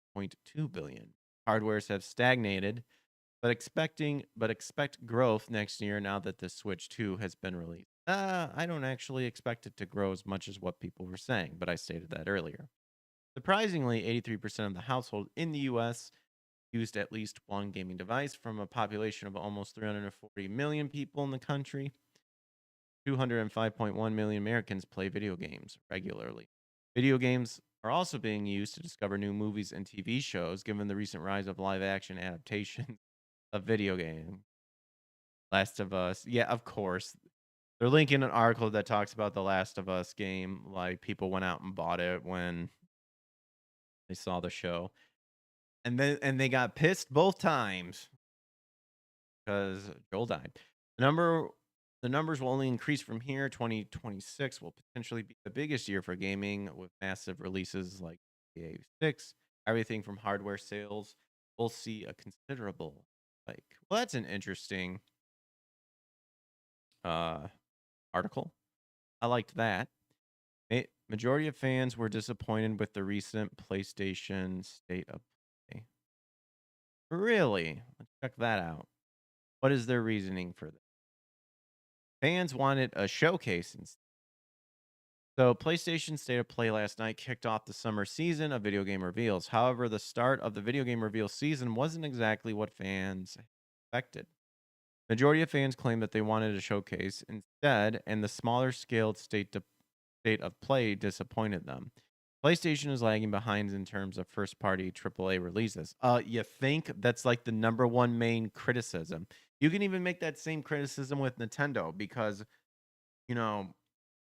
billion. Hardwares have stagnated, but expect growth next year now that the Switch 2 has been released. I don't actually expect it to grow as much as what people were saying, but I stated that earlier. Surprisingly, 83% of the households in the US used at least one gaming device from a population of almost 340 million people in the country. 205.1 million Americans play video games regularly. Video games are also being used to discover new movies and TV shows, given the recent rise of live action adaptations of video games. Last of Us. Yeah, of course. They're linking an article that talks about the Last of Us game. Like, people went out and bought it when they saw the show. And they got pissed both times because Joel died. The numbers will only increase from here. 2026 will potentially be the biggest year for gaming with massive releases like GTA 6. Everything from hardware sales will see a considerable like. Well, that's an interesting article. I liked that. Majority of fans were disappointed with the recent PlayStation State of Play. Really? Let's check that out. What is their reasoning for this? Fans wanted a showcase instead. So, PlayStation State of Play last night kicked off the summer season of video game reveals. However, the start of the video game reveal season wasn't exactly what fans expected. Majority of fans claimed that they wanted a showcase instead, and the smaller scaled state of play disappointed them. PlayStation is lagging behind in terms of first party AAA releases. You think that's like the number one main criticism? You can even make that same criticism with Nintendo because, you know,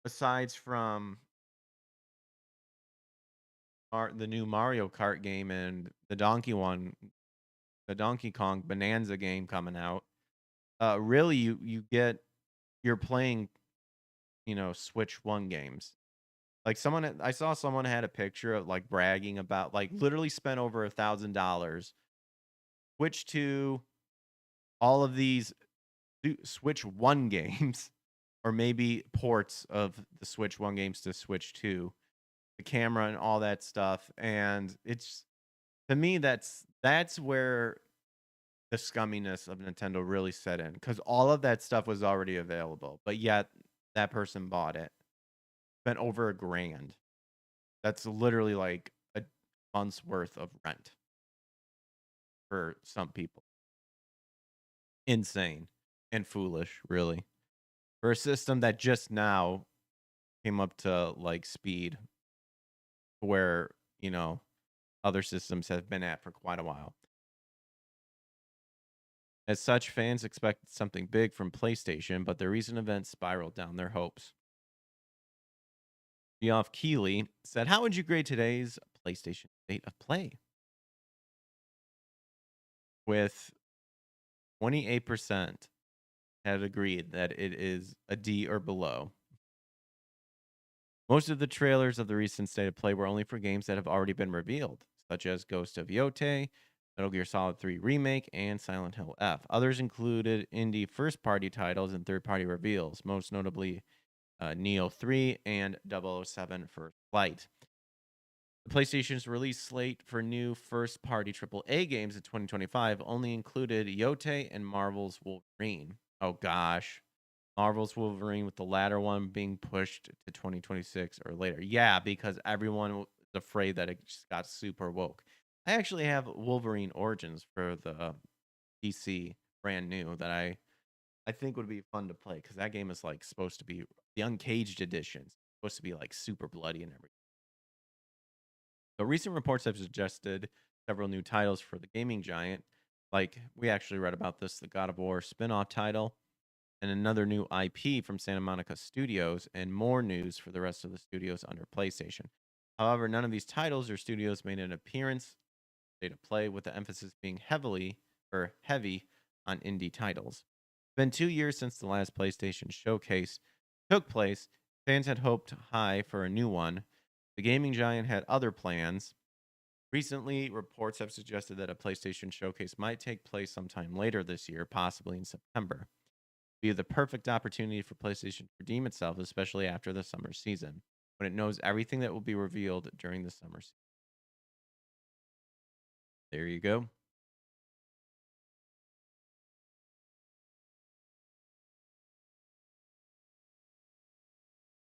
besides from the new Mario Kart game and the Donkey Kong Bonanza game coming out, really you're playing, Switch 1 games. Like I saw someone had a picture of like bragging about like literally spent over $1,000 Switch 2, all of these Switch 1 games, or maybe ports of the Switch 1 games to Switch 2, the camera and all that stuff. And it's, to me, that's where the scumminess of Nintendo really set in, because all of that stuff was already available, but yet that person bought it, spent over $1,000. That's literally like a month's worth of rent for some people. Insane and foolish, really, for a system that just now came up to like speed where, other systems have been at for quite a while. As such, fans expected something big from PlayStation, but the recent events spiraled down their hopes. Geoff Keighley said, "How would you grade today's PlayStation State of Play?" With 28% had agreed that it is a D or below. Most of the trailers of the recent State of Play were only for games that have already been revealed, such as Ghost of Yotei, Metal Gear Solid 3 Remake, and Silent Hill F. Others included indie first-party titles and third-party reveals, most notably Neo 3 and 007 First Flight. The PlayStation's release slate for new first-party AAA games in 2025 only included Yotei and Marvel's Wolverine. Oh gosh. Marvel's Wolverine, with the latter one being pushed to 2026 or later. Yeah, because everyone was afraid that it just got super woke. I actually have Wolverine Origins for the PC, brand new, that I think would be fun to play because that game is like supposed to be the Uncaged edition, supposed to be like super bloody and everything. So recent reports have suggested several new titles for the gaming giant. Like we actually read about this, the God of War spin-off title, and another new IP from Santa Monica Studios, and more news for the rest of the studios under PlayStation. However, none of these titles or studios made an appearance State of Play, with the emphasis being heavy on indie titles. It's been 2 years since the last PlayStation showcase took place. Fans had hoped high for a new one. The gaming giant had other plans. Recently, reports have suggested that a PlayStation showcase might take place sometime later this year, possibly in September. Be the perfect opportunity for PlayStation to redeem itself, especially after the summer season, when it knows everything that will be revealed during the summer season. There you go.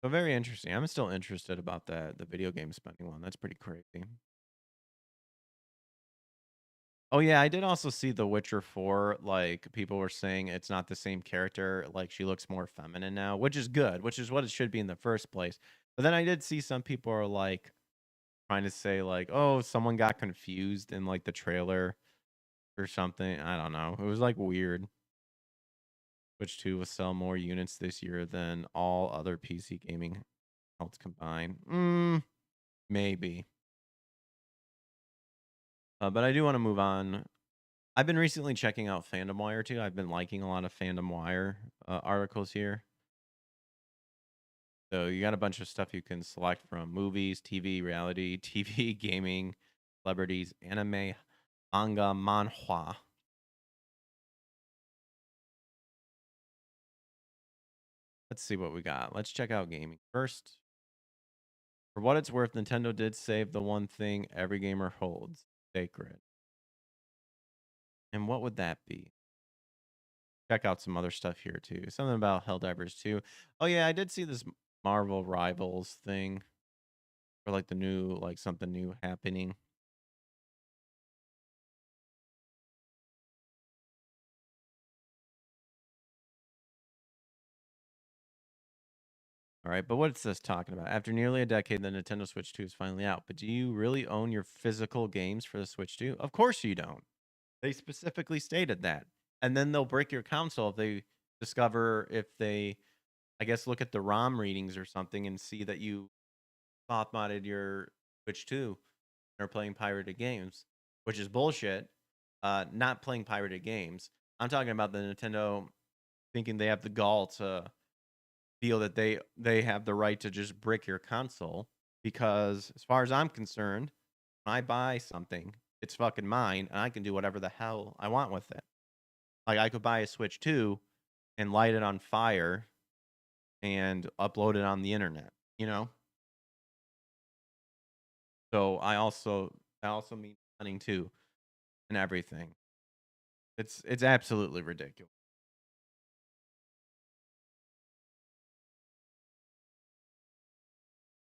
So very interesting. I'm still interested about that, the video game spending one. That's pretty crazy. Oh yeah, I did also see The Witcher 4. Like people were saying it's not the same character. Like she looks more feminine now, which is good, which is what it should be in the first place. But then I did see some people are like trying to say like, oh, someone got confused in like the trailer or something. I don't know. It was like weird. Switch 2 will sell more units this year than all other PC gaming helps combined. Maybe. But I do want to move on. I've been recently checking out Fandom Wire too. I've been liking a lot of Fandom Wire articles here. So you got a bunch of stuff you can select from: movies, TV, reality, TV, gaming, celebrities, anime, manga, manhwa. Let's see what we got. Let's check out gaming first. For what it's worth, Nintendo did save the one thing every gamer holds: sacred. And what would that be? Check out some other stuff here too. Something about Helldivers 2. Oh yeah, I did see this Marvel Rivals thing, or like the new, like something new happening. All right, but what's this talking about? After nearly a decade, the Nintendo Switch 2 is finally out. But do you really own your physical games for the Switch 2? Of course you don't. They specifically stated that. And then they'll break your console if they discover, if they, I guess, look at the ROM readings or something and see that you soft modded your Switch 2 or playing pirated games, which is bullshit. Not playing pirated games. I'm talking about the Nintendo thinking they have the gall to feel that they have the right to just brick your console, because as far as I'm concerned, when I buy something, it's fucking mine and I can do whatever the hell I want with it. Like I could buy a Switch 2 and light it on fire and upload it on the internet, you know? So that also means hunting too and everything. It's absolutely ridiculous.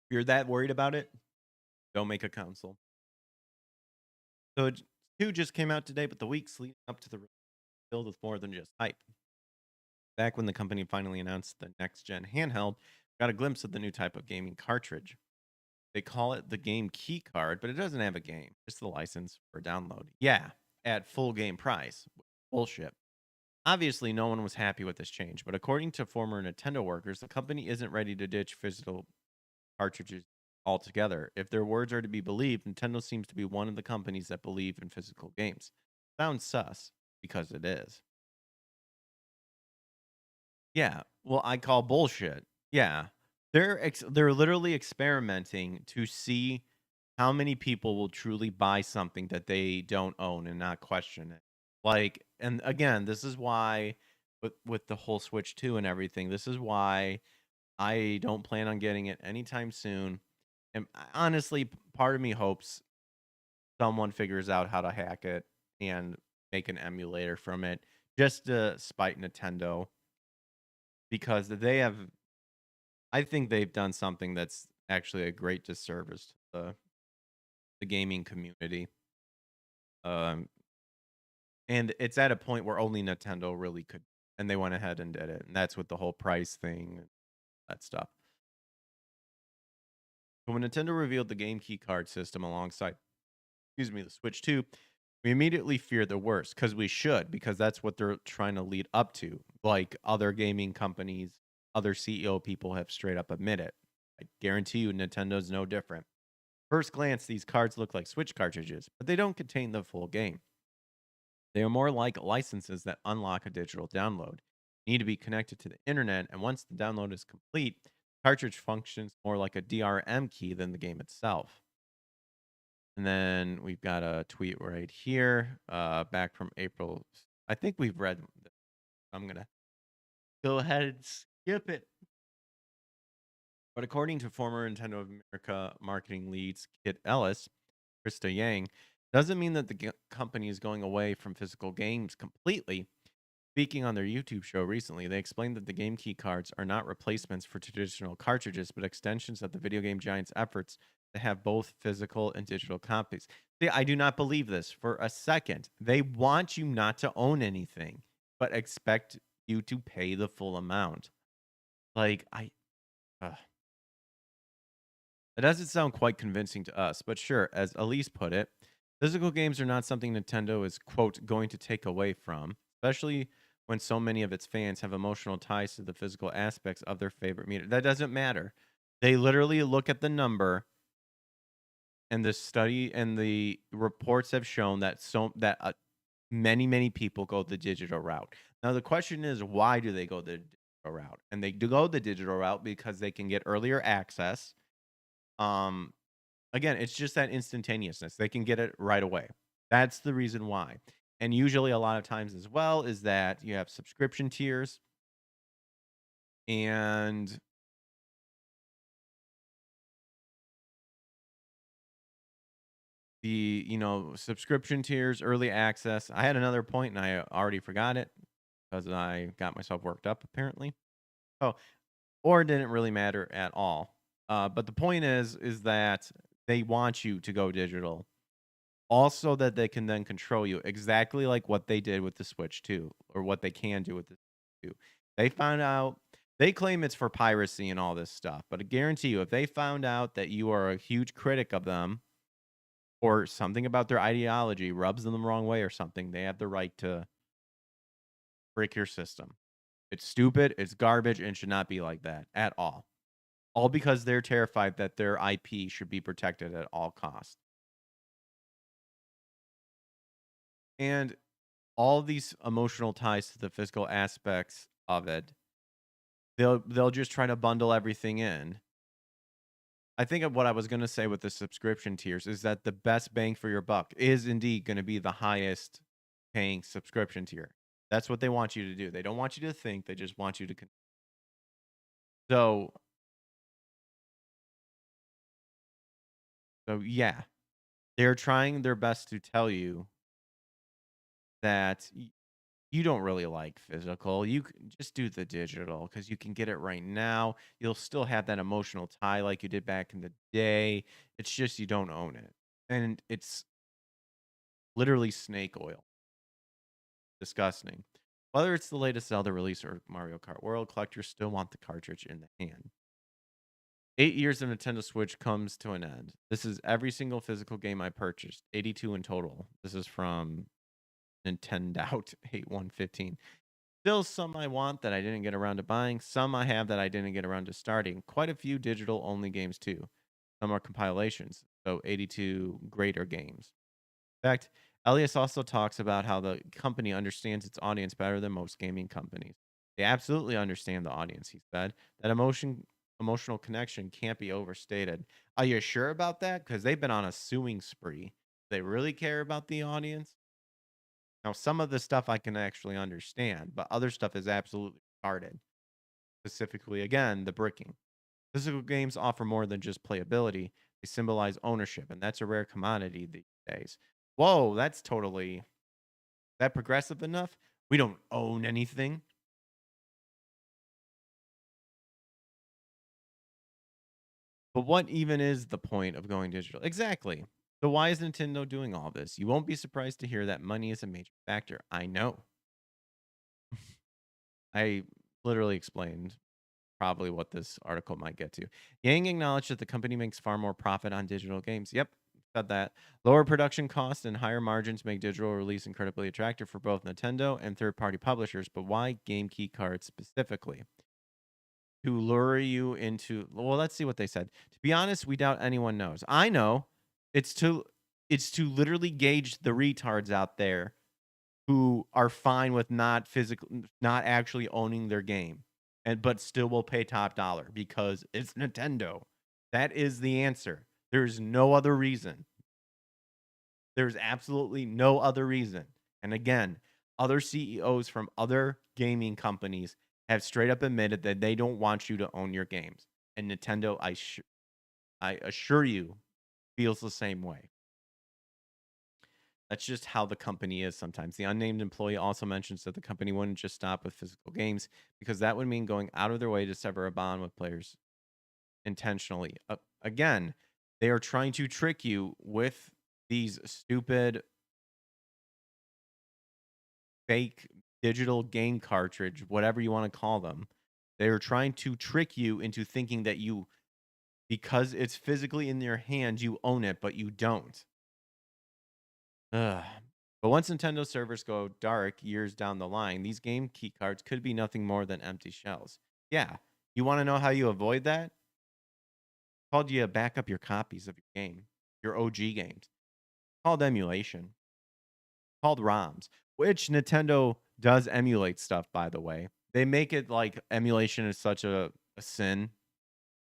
If you're that worried about it, don't make a console. So 2 just came out today, but the weeks leading up to the release filled with more than just hype. Back when the company finally announced the next gen handheld, got a glimpse of the new type of gaming cartridge. They call it the game key card, but it doesn't have a game, just the license for download. Yeah, at full game price. Bullshit. Obviously, no one was happy with this change, but according to former Nintendo workers, the company isn't ready to ditch physical cartridges altogether. If their words are to be believed, Nintendo seems to be one of the companies that believe in physical games. Sounds sus, because it is. Yeah, well, I call bullshit. Yeah, They're literally experimenting to see how many people will truly buy something that they don't own and not question it. Like, and again, this is why with the whole Switch 2 and everything, this is why I don't plan on getting it anytime soon. And honestly, part of me hopes someone figures out how to hack it and make an emulator from it just to spite Nintendo because I think they've done something that's actually a great disservice to the gaming community. Um, and it's at a point where only Nintendo really could, and they went ahead and did it. And that's with the whole price thing, and that stuff. But when Nintendo revealed the Game Key card system alongside, excuse me, the Switch 2, we immediately feared the worst because that's what they're trying to lead up to. Like other gaming companies, other CEO people have straight up admitted. I guarantee you, Nintendo's no different. First glance, these cards look like Switch cartridges, but they don't contain the full game. They are more like licenses that unlock a digital download. You need to be connected to the internet, and once the download is complete, the cartridge functions more like a DRM key than the game itself. And then we've got a tweet right here, back from April. I think we've read this. I'm going to go ahead and skip it. But according to former Nintendo of America marketing leads Kit Ellis, Krista Yang, doesn't mean that the company is going away from physical games completely. Speaking on their YouTube show recently, they explained that the game key cards are not replacements for traditional cartridges, but extensions of the video game giant's efforts to have both physical and digital copies. See, I do not believe this for a second. They want you not to own anything, but expect you to pay the full amount. Like, it doesn't sound quite convincing to us, but sure, as Elise put it, physical games are not something Nintendo is, quote, going to take away from, especially when so many of its fans have emotional ties to the physical aspects of their favorite media. That doesn't matter. They literally look at the number, and the study and the reports have shown that many people go the digital route. Now the question is, why do they go the digital route? And they do go the digital route because they can get earlier access. Again, it's just that instantaneousness. They can get it right away. That's the reason why. And usually a lot of times as well is that you have subscription tiers and subscription tiers, early access. I had another point and I already forgot it because I got myself worked up apparently. Oh, or it didn't really matter at all. But the point is that they want you to go digital. Also, that they can then control you exactly like what they did with the Switch 2, or what they can do with the Switch 2. They found out, they claim it's for piracy and all this stuff, but I guarantee you, if they found out that you are a huge critic of them or something about their ideology rubs them the wrong way or something, they have the right to break your system. It's stupid, it's garbage, and should not be like that at all. All because they're terrified that their IP should be protected at all costs. And all these emotional ties to the physical aspects of it, they'll just try to bundle everything in. I think of what I was going to say with the subscription tiers is that the best bang for your buck is indeed going to be the highest paying subscription tier. That's what they want you to do. They don't want you to think, they just want you to so yeah, they're trying their best to tell you that you don't really like physical. You can just do the digital because you can get it right now. You'll still have that emotional tie like you did back in the day. It's just you don't own it. And it's literally snake oil. Disgusting. Whether it's the latest Zelda release or Mario Kart World, collectors still want the cartridge in the hand. 8 years of Nintendo Switch comes to an end. This is every single physical game I purchased, 82 in total. This is from Nintendo 8115. Still some I want that I didn't get around to buying. Some I have that I didn't get around to starting. Quite a few digital only games too. Some are compilations, so 82 greater games. In fact, Elias also talks about how the company understands its audience better than most gaming companies. They absolutely understand the audience, he said. That emotion emotional connection can't be overstated. Are you sure about that? Because they've been on a suing spree. They really care about the audience. Now, some of the stuff I can actually understand, but other stuff is absolutely retarded. Specifically, again, the bricking. Physical games offer more than just playability. They symbolize ownership, and that's a rare commodity these days. Whoa, that's totally that progressive enough? We don't own anything. But what even is the point of going digital? Exactly. So why is Nintendo doing all this? You won't be surprised to hear that money is a major factor. I know. I literally explained probably what this article might get to. Yang acknowledged that the company makes far more profit on digital games. Yep, said that. Lower production costs and higher margins make digital release incredibly attractive for both Nintendo and third-party publishers. But why game key cards specifically? To lure you into, well, let's see what they said. To be honest, we doubt anyone knows. I know. It's to literally gauge the retards out there who are fine with not actually owning their game, and but still will pay top dollar because it's Nintendo. That is the answer. There's no other reason. There's absolutely no other reason. And again, other CEOs from other gaming companies have straight up admitted that they don't want you to own your games. And Nintendo, I assure you, feels the same way. That's just how the company is sometimes. The unnamed employee also mentions that the company wouldn't just stop with physical games because that would mean going out of their way to sever a bond with players intentionally. Again, they are trying to trick you with these stupid fake digital game cartridge, whatever you want to call them. They are trying to trick you into thinking that you, because it's physically in your hand, you own it, but you don't. Ugh. But once Nintendo servers go dark years down the line, these game key cards could be nothing more than empty shells. Yeah. You want to know how you avoid that? Called you back up your copies of your game, your OG games. Called emulation. Called ROMs, which Nintendo does emulate stuff, by the way. They make it like emulation is such a sin.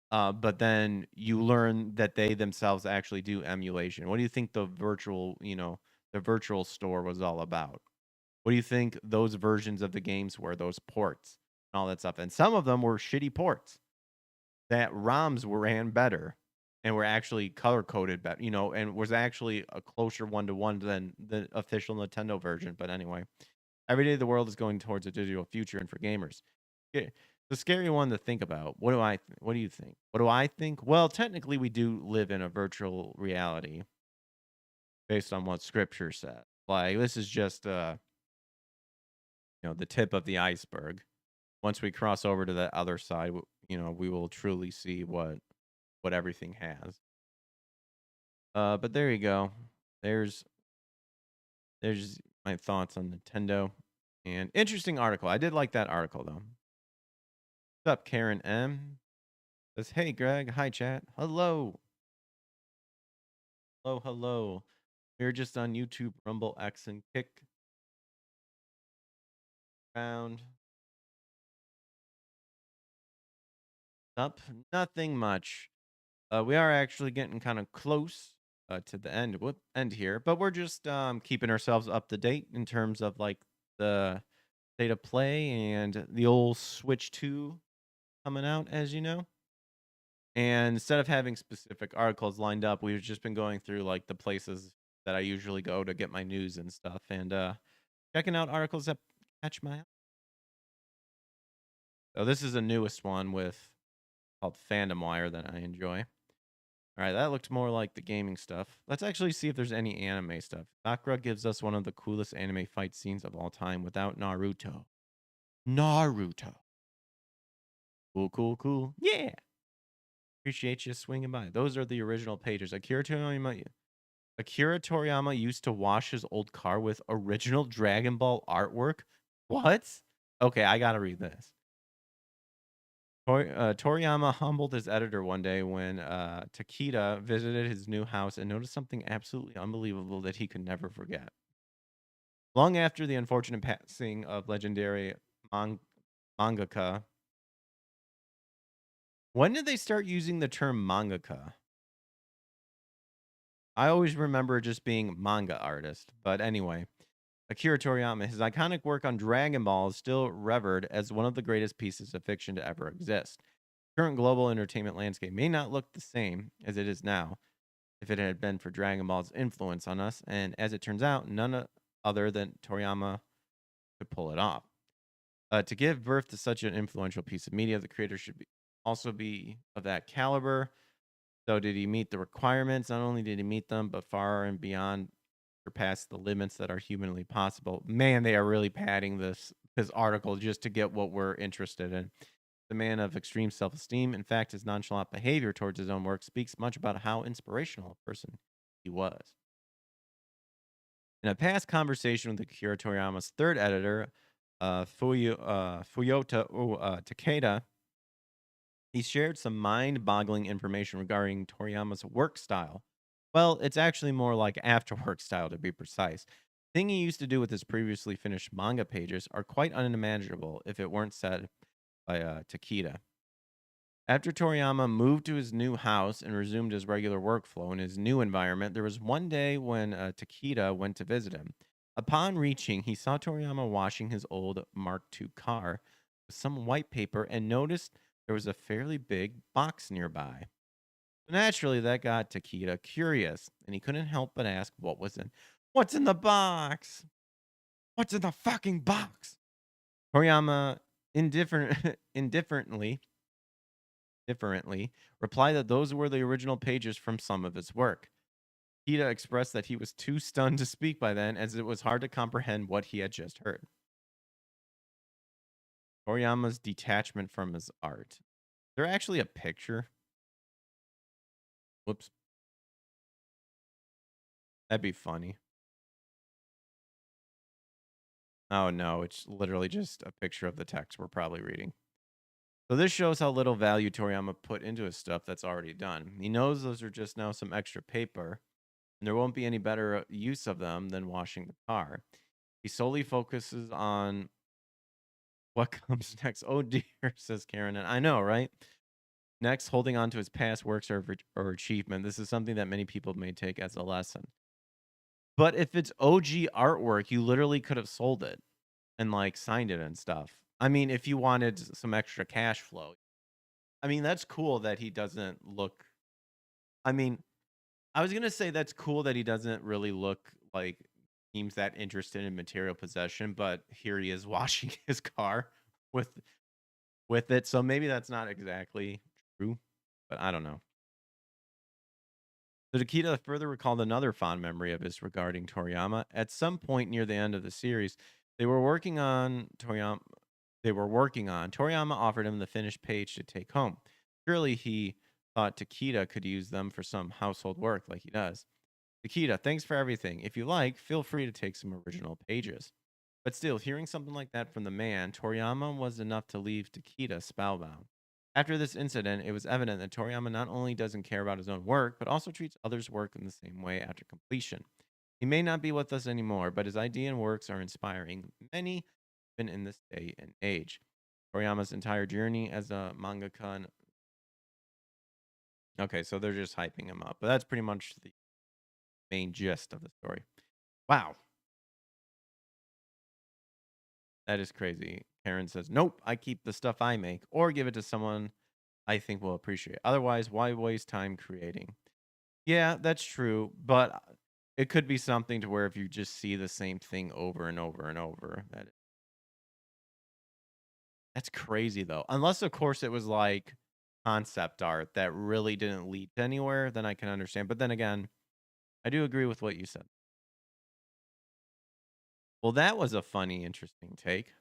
But then you learn that they themselves actually do emulation. What do you think the virtual store was all about? What do you think those versions of the games were, those ports and all that stuff? And some of them were shitty ports that ROMs ran better and were actually color coded better, and was actually a closer one-to-one than the official Nintendo version. But anyway, every day the world is going towards a digital future, and for gamers, it's a scary one to think about. What do you think? What do I think? Well, technically, we do live in a virtual reality based on what Scripture says. Like this is just the tip of the iceberg. Once we cross over to the other side, we will truly see what everything has. But there you go. There's my thoughts on Nintendo. And interesting article. I did like that article though. What's up, Karen M? Says, hey Greg, hi chat. Hello. Hello. We're just on YouTube, Rumble, X, and Kick. Round. Up. Nothing much. We are actually getting kind of close to the end here, but we're just keeping ourselves up to date in terms of like the state of play and the old Switch 2 coming out, as you know. And instead of having specific articles lined up, we've just been going through like the places that I usually go to get my news and stuff, and checking out articles that catch my eye. So this is the newest one called Fandom Wire that I enjoy. All right, that looked more like the gaming stuff. Let's actually see if there's any anime stuff. Sakura gives us one of the coolest anime fight scenes of all time without Naruto. Cool. Yeah. Appreciate you swinging by. Those are the original pages. Akira Toriyama used to wash his old car with original Dragon Ball artwork. What? Okay, I gotta read this. Toriyama humbled his editor one day when Takeda visited his new house and noticed something absolutely unbelievable that he could never forget. Long after the unfortunate passing of legendary mangaka When did they start using the term mangaka? I always remember it just being manga artist. But anyway, Akira Toriyama, his iconic work on Dragon Ball is still revered as one of the greatest pieces of fiction to ever exist. Current global entertainment landscape may not look the same as it is now if it had been for Dragon Ball's influence on us, and as it turns out, other than Toriyama could pull it off. To give birth to such an influential piece of media, the creator should also be of that caliber. So, did he meet the requirements? Not only did he meet them, but far and beyond surpass the limits that are humanly possible. Man, they are really padding this article just to get what we're interested in. The man of extreme self-esteem. In fact, his nonchalant behavior towards his own work speaks much about how inspirational a person he was. In a past conversation with Akira Toriyama's third editor, Fuyota Takeda, he shared some mind-boggling information regarding Toriyama's work style. Well, it's actually more like after-work style, to be precise. Thing he used to do with his previously finished manga pages are quite unimaginable if it weren't said by Takeda. After Toriyama moved to his new house and resumed his regular workflow in his new environment, there was one day when Takeda went to visit him. Upon reaching, he saw Toriyama washing his old Mark II car with some white paper and noticed there was a fairly big box nearby. Naturally, that got Takeda curious, and he couldn't help but ask what was in. What's in the box? What's in the fucking box? Toriyama indifferently replied that those were the original pages from some of his work. Takeda expressed that he was too stunned to speak by then, as it was hard to comprehend what he had just heard. Toriyama's detachment from his art. Is there actually a picture? Whoops. That'd be funny. Oh no, it's literally just a picture of the text we're probably reading. So this shows how little value Toriyama put into his stuff that's already done. He knows those are just now some extra paper, and there won't be any better use of them than washing the car. He solely focuses on what comes next. Oh dear, says Karen. And I know, right? Next, holding on to his past works or achievement. This is something that many people may take as a lesson. But if it's OG artwork, you literally could have sold it and like signed it and stuff. I mean, if you wanted some extra cash flow. I mean, that's cool that he doesn't look. I mean, I was going to say that's cool that he doesn't really look like seems that interested in material possession, but here he is washing his car with it. So maybe that's not exactly true, but I don't know. So Takeda further recalled another fond memory of his regarding Toriyama. At some point near the end of the series, they were working on Toriyama. Toriyama offered him the finished page to take home. Surely he thought Takeda could use them for some household work like he does. Takeda, thanks for everything. If you like, feel free to take some original pages. But still, hearing something like that from the man, Toriyama was enough to leave Takeda spellbound. After this incident, it was evident that Toriyama not only doesn't care about his own work, but also treats others' work in the same way after completion. He may not be with us anymore, but his idea and works are inspiring many, even in this day and age. Toriyama's entire journey as a mangaka. Okay, so they're just hyping him up, but that's pretty much the main gist of the story. Wow. That is crazy. Karen says, nope, I keep the stuff I make or give it to someone I think will appreciate. Otherwise, why waste time creating? Yeah, that's true. But it could be something to where if you just see the same thing over and over and over, that's crazy though. Unless, of course, it was like concept art that really didn't lead to anywhere, then I can understand. But then again, I do agree with what you said. Well, that was a funny, interesting take.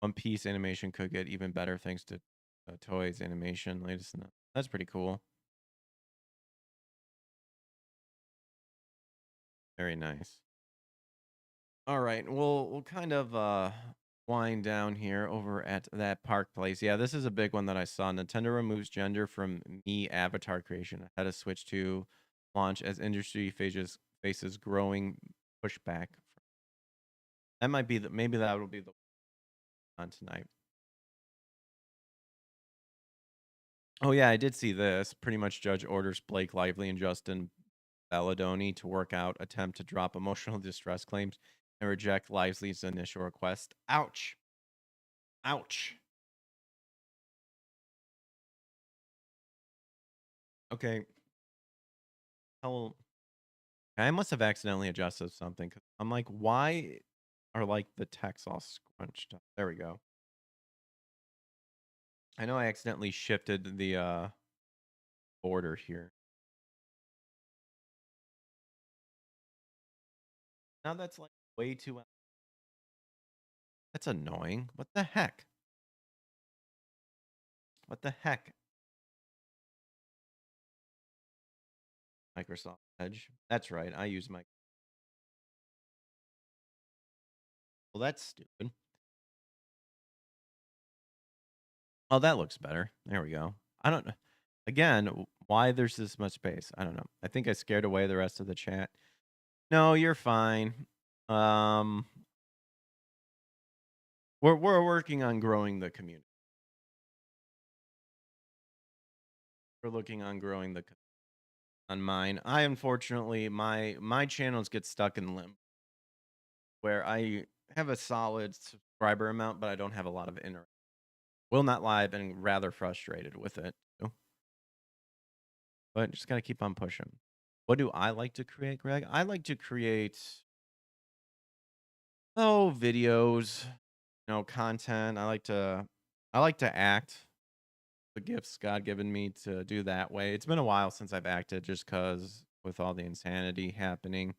One Piece animation could get even better thanks to Toei's animation. Latest, that's pretty cool. Very nice. All right, we'll kind of wind down here over at that park place. Yeah, this is a big one that I saw. Nintendo removes gender from Mii avatar creation ahead of Switch 2 launch as industry faces growing pushback. That might be maybe that will be the on tonight. Oh yeah, I did see this. Pretty much judge orders Blake Lively and Justin Belladoni to work out attempt to drop emotional distress claims and reject Lively's initial request. Ouch. Ouch. Okay. How I must have accidentally adjusted something 'cause I'm like, why are like the text all scrunched up? There we go. I know I accidentally shifted the border here. Now that's like way too. That's annoying. What the heck? What the heck? Microsoft Edge. That's right. I use my. Well, that's stupid. Oh, that looks better. There we go. I don't know. Again, why there's this much space? I don't know. I think I scared away the rest of the chat. No, you're fine. Um, we're working on growing the community. We're looking on growing the on mine. I unfortunately my channels get stuck in limbo where I have a solid subscriber amount, but I don't have a lot of interaction. Will not lie, I've been rather frustrated with it. Too. But just gotta keep on pushing. What do I like to create, Greg? I like to create videos, content. I like to act. The gifts God given me to do that way. It's been a while since I've acted just cuz with all the insanity happening.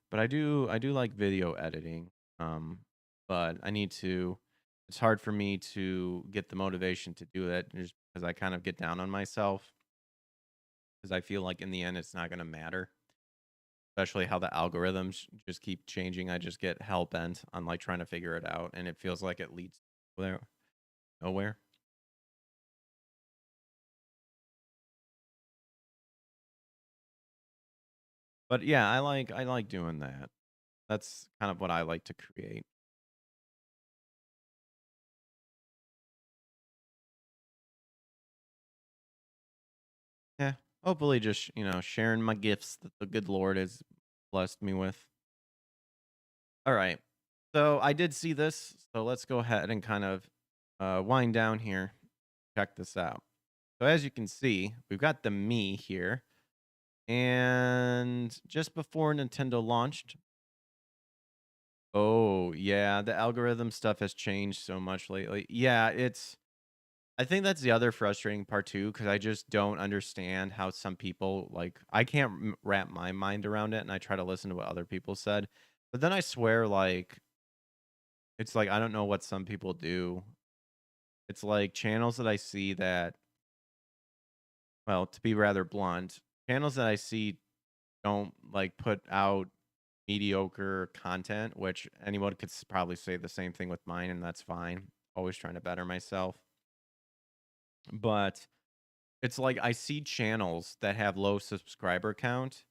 But I do like video editing. But I need to it's hard for me to get the motivation to do that just because I kind of get down on myself because I feel like in the end it's not going to matter. Especially how the algorithms just keep changing. I just get hell bent on like trying to figure it out and it feels like it leads there nowhere. But yeah, I like doing that. That's kind of what I like to create. Yeah. Hopefully just, sharing my gifts that the good Lord has blessed me with. All right. So I did see this. So let's go ahead and kind of wind down here. Check this out. So as you can see, we've got the Me here. And just before Nintendo launched, oh, yeah, the algorithm stuff has changed so much lately. Yeah, I think that's the other frustrating part too, because I just don't understand how some people like I can't wrap my mind around it, and I try to listen to what other people said, but then I swear like it's like I don't know what some people do. It's like channels that I see that, well, to be rather blunt, channels that I see don't like put out mediocre content, which anyone could probably say the same thing with mine, and that's fine. Always trying to better myself. But it's like I see channels that have low subscriber count,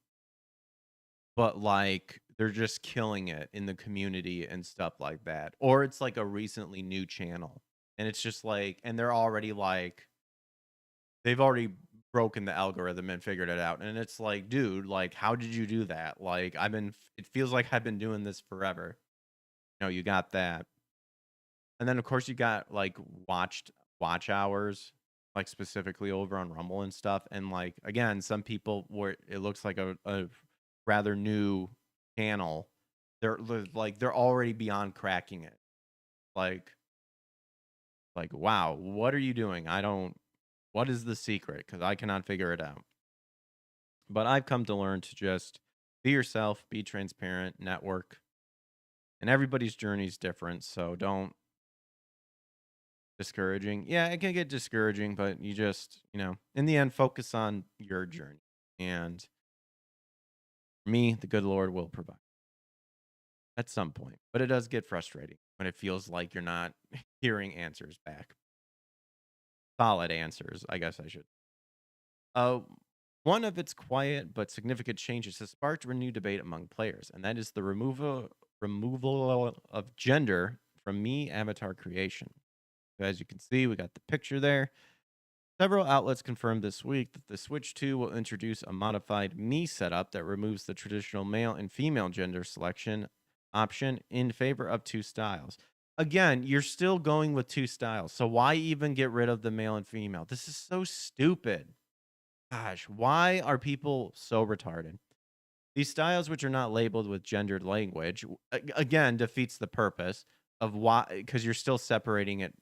but like they're just killing it in the community and stuff like that. Or it's like a recently new channel. And it's just like, and they're already like, they've already broken the algorithm and figured it out. And it's like, dude, like, how did you do that? Like, it feels like I've been doing this forever. You got that. And then, of course, you got like watch hours, like specifically over on Rumble and stuff. And like, again, some people where it looks like a rather new channel, they're already beyond cracking it. Like, wow, what are you doing? What is the secret? Because I cannot figure it out. But I've come to learn to just be yourself, be transparent, network. And everybody's journey is different. So don't discouraging. Yeah, it can get discouraging, but you just, in the end, focus on your journey. And me, the good Lord will provide at some point. But it does get frustrating when it feels like you're not hearing answers back. Solid answers, I guess I should. One of its quiet but significant changes has sparked renewed debate among players, and that is the removal of gender from Me Avatar Creation. So as you can see, we got the picture there. Several outlets confirmed this week that the Switch 2 will introduce a modified Me setup that removes the traditional male and female gender selection option in favor of two styles. Again, you're still going with two styles. So why even get rid of the male and female? This is so stupid. Gosh, why are people so retarded? These styles, which are not labeled with gendered language, again, defeats the purpose of why, because you're still separating it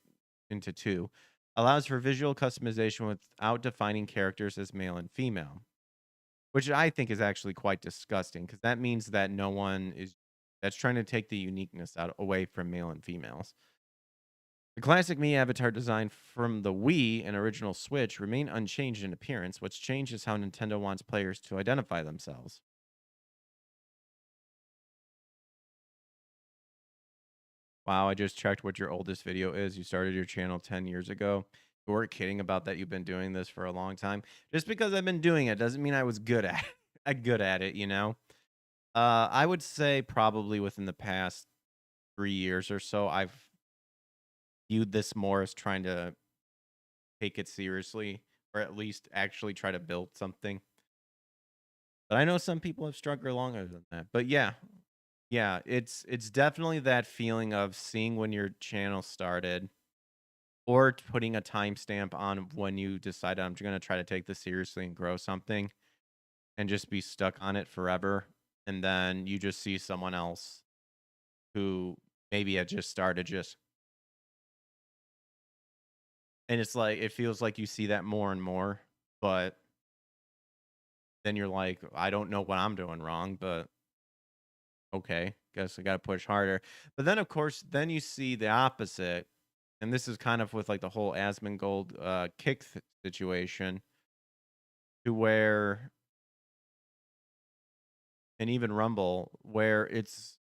into two, allows for visual customization without defining characters as male and female, which I think is actually quite disgusting because that means that no one is that's trying to take the uniqueness out away from male and females. The classic Me avatar design from the Wii and original Switch remain unchanged in appearance. What's changed is how Nintendo wants players to identify themselves. Wow, I just checked what your oldest video is. You started your channel 10 years ago. You weren't kidding about that. You've been doing this for a long time. Just because I've been doing it doesn't mean I was good at good at it, you know? I would say probably within the past 3 years or so, I've viewed this more as trying to take it seriously, or at least actually try to build something. But I know some people have struggled longer than that. But yeah, it's definitely that feeling of seeing when your channel started or putting a timestamp on when you decided I'm going to try to take this seriously and grow something and just be stuck on it forever. And then you just see someone else who maybe had just started and it's like, it feels like you see that more and more, but then you're like, I don't know what I'm doing wrong, but okay, guess I got to push harder. But then, of course, then you see the opposite. And this is kind of with like the whole Asmongold kick situation to where, and even Rumble, where it's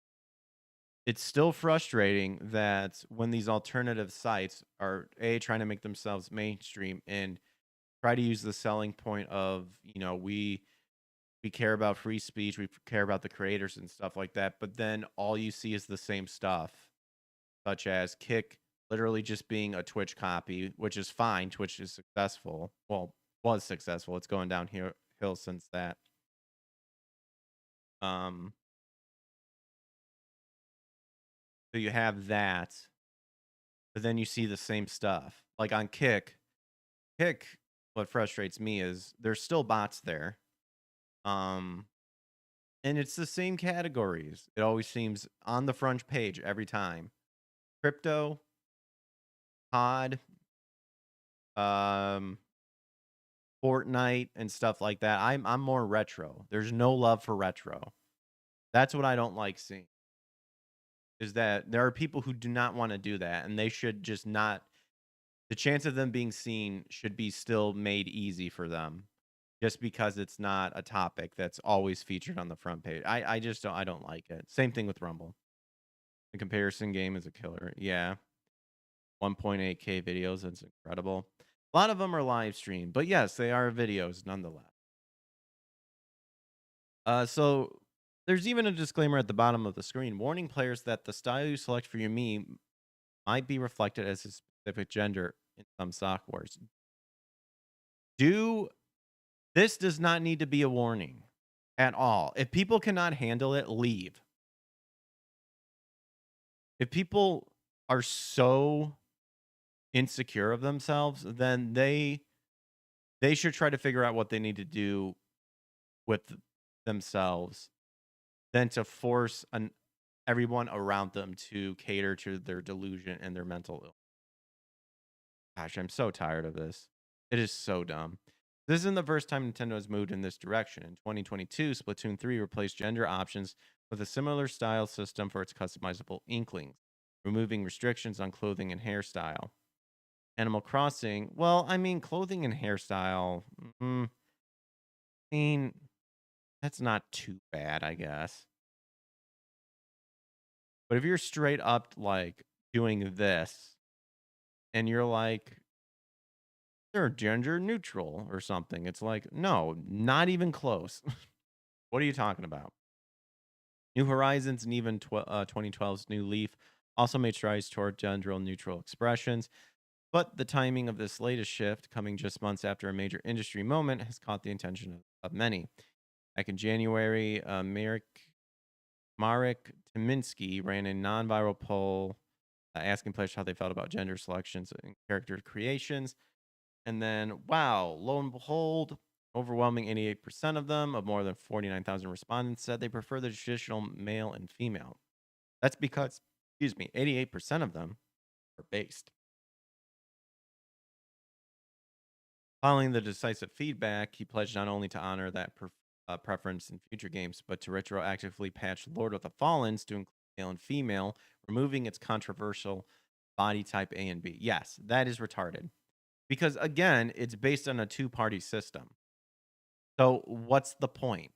still frustrating that when these alternative sites are trying to make themselves mainstream and try to use the selling point of, we care about free speech, we care about the creators and stuff like that, but then all you see is the same stuff, such as Kick literally just being a Twitch copy, which is fine. Twitch is successful. Well, was successful. It's going downhill since that. So you have that, but then you see the same stuff. Like on Kick, what frustrates me is there's still bots there. And it's the same categories. It always seems on the front page every time. Crypto, COD, Fortnite and stuff like that. I'm more retro. There's no love for retro. That's what I don't like seeing. Is that there are people who do not want to do that, and they should just not. The chance of them being seen should be still made easy for them, just because it's not a topic that's always featured on the front page. I just don't. I don't like it. Same thing with Rumble. The comparison game is a killer. Yeah, 1.8K videos. That's incredible. A lot of them are live streamed, but yes, they are videos nonetheless. So there's even a disclaimer at the bottom of the screen warning players that the style you select for your meme might be reflected as a specific gender in some softwares. This does not need to be a warning at all. If people cannot handle it, leave. If people are so insecure of themselves, then they should try to figure out what they need to do with themselves than to force everyone around them to cater to their delusion and their mental illness. Gosh, I'm so tired of this. It is so dumb. This isn't the first time Nintendo has moved in this direction. In 2022, Splatoon 3 replaced gender options with a similar style system for its customizable Inklings, removing restrictions on clothing and hairstyle. Animal Crossing, well, I mean, clothing and hairstyle, I mean, that's not too bad, I guess. But if you're straight up like doing this and you're like, they're gender neutral or something, it's like, no, not even close. What are you talking about? New Horizons and even 2012's New Leaf also made strides toward gender neutral expressions. But the timing of this latest shift, coming just months after a major industry moment, has caught the attention of many. Back in January, Marek Tyminski ran a non viral poll asking players how they felt about gender selections and character creations. And then, wow, lo and behold, overwhelming 88% of them, of more than 49,000 respondents, said they prefer the traditional male and female. That's because, 88% of them are based. Following the decisive feedback, he pledged not only to honor that preference in future games, but to retroactively patch Lord of the Fallens to include male and female, removing its controversial body type A and B. Yes, that is retarded. Because again, it's based on a two-party system. So what's the point?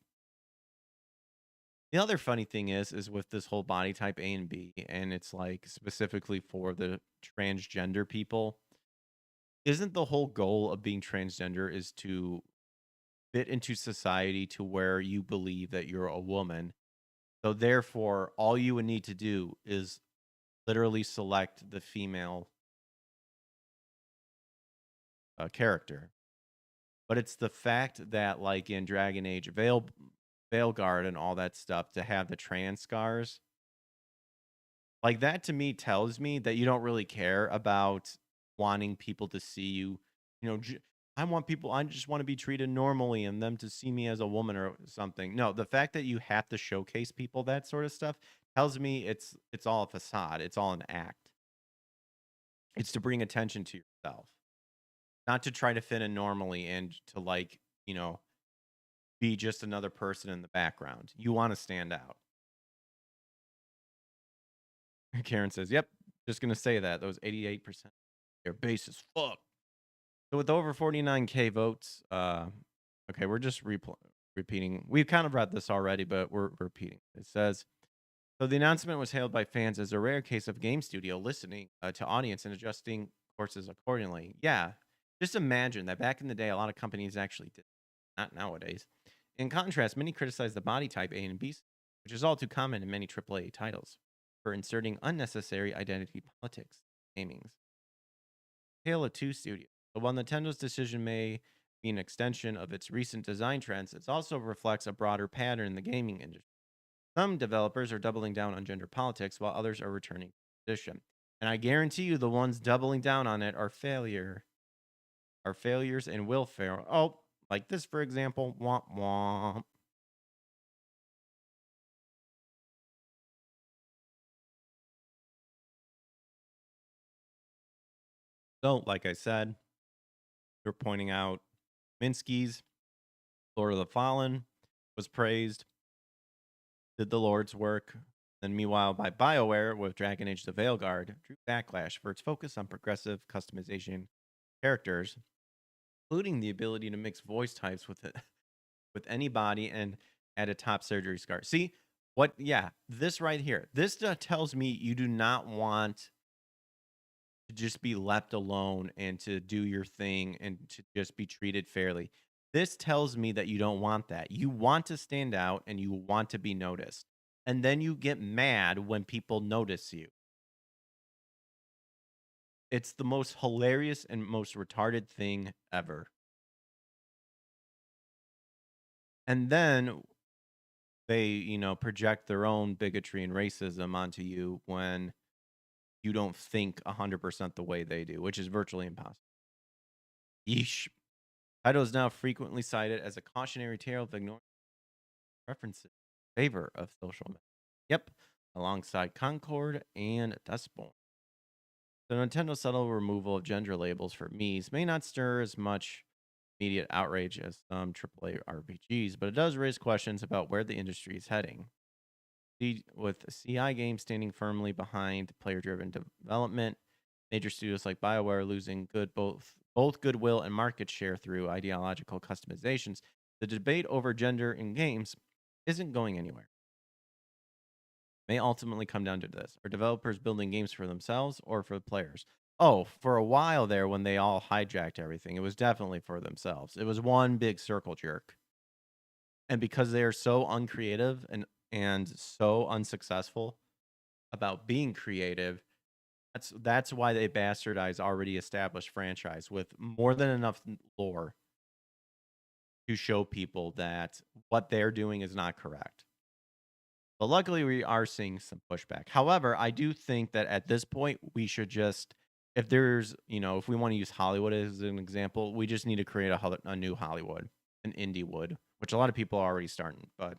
The other funny thing is with this whole body type A and B, and it's like specifically for the transgender people, isn't the whole goal of being transgender is to fit into society to where you believe that you're a woman. So therefore, all you would need to do is literally select the female character. But it's the fact that, like in Dragon Age, Veilguard and all that stuff, to have the trans scars, like that to me tells me that you don't really care about wanting people to see you. You know, I just want to be treated normally and them to see me as a woman or something. No, the fact that you have to showcase people that sort of stuff tells me it's all a facade. It's all an act. It's to bring attention to yourself, not to try to fit in normally and to, like, be just another person in the background. You want to stand out. Karen says, "Yep, just gonna say that those 88%, they're base as fuck." So with over 49K votes, okay, we're just repeating. We've kind of read this already, but we're repeating. It says, so the announcement was hailed by fans as a rare case of game studio listening to audience and adjusting courses accordingly. Yeah, just imagine that back in the day, a lot of companies actually did. Not nowadays. In contrast, many criticize the body type A and B, which is all too common in many AAA titles, for inserting unnecessary identity politics in gaming. Tale of Two Studios. So while Nintendo's decision may be an extension of its recent design trends, it also reflects a broader pattern in the gaming industry. Some developers are doubling down on gender politics, while others are returning to tradition. And I guarantee you, the ones doubling down on it are failures and will fail. Oh, like this, for example. Womp womp. So, like I said, they're pointing out Minsky's Lord of the Fallen was praised, did the Lord's work. Then, meanwhile, by BioWare with Dragon Age the Veilguard, drew backlash for its focus on progressive customization characters, including the ability to mix voice types with any body and add a top surgery scar. See what? Yeah, this right here. This tells me you do not want to just be left alone and to do your thing and to just be treated fairly. This tells me that you don't want that. You want to stand out and you want to be noticed. And then you get mad when people notice you. It's the most hilarious and most retarded thing ever. And then they, project their own bigotry and racism onto you when you don't think 100% the way they do, which is virtually impossible. Yeesh. Title is now frequently cited as a cautionary tale of ignoring references in favor of social media. Yep, alongside Concord and Dustborn. The Nintendo subtle removal of gender labels for Mii's may not stir as much immediate outrage as some AAA RPGs, but it does raise questions about where the industry is heading. With CI games standing firmly behind player-driven development, major studios like BioWare losing both goodwill and market share through ideological customizations, the debate over gender in games isn't going anywhere. May ultimately come down to this. Are developers building games for themselves or for the players? Oh, for a while there when they all hijacked everything, it was definitely for themselves. It was one big circle jerk. And because they are so uncreative and so unsuccessful, about being creative. That's why they bastardize already established franchise with more than enough lore to show people that what they're doing is not correct. But luckily, we are seeing some pushback. However, I do think that at this point, we should just, if there's, if we want to use Hollywood as an example, we just need to create a new Hollywood, an indie wood, which a lot of people are already starting, but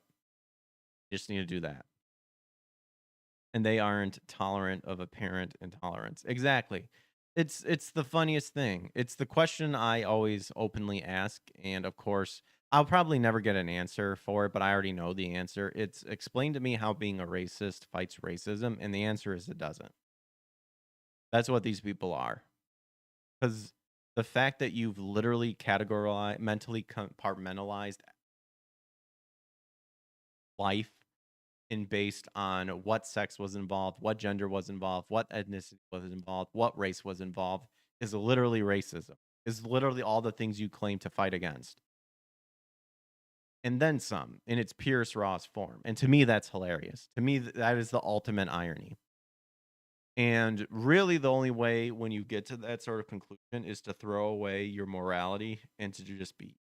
just need to do that. And they aren't tolerant of apparent intolerance. Exactly. It's the funniest thing. It's the question I always openly ask, and of course, I'll probably never get an answer for it, but I already know the answer. It's explain to me how being a racist fights racism, and the answer is it doesn't. That's what these people are. Cuz the fact that you've literally categorized, mentally compartmentalized life and based on what sex was involved, what gender was involved, what ethnicity was involved, what race was involved, is literally racism. Is literally all the things you claim to fight against. And then some in its purest, rawest form. And to me, that's hilarious. To me, that is the ultimate irony. And really, the only way when you get to that sort of conclusion is to throw away your morality and to just be.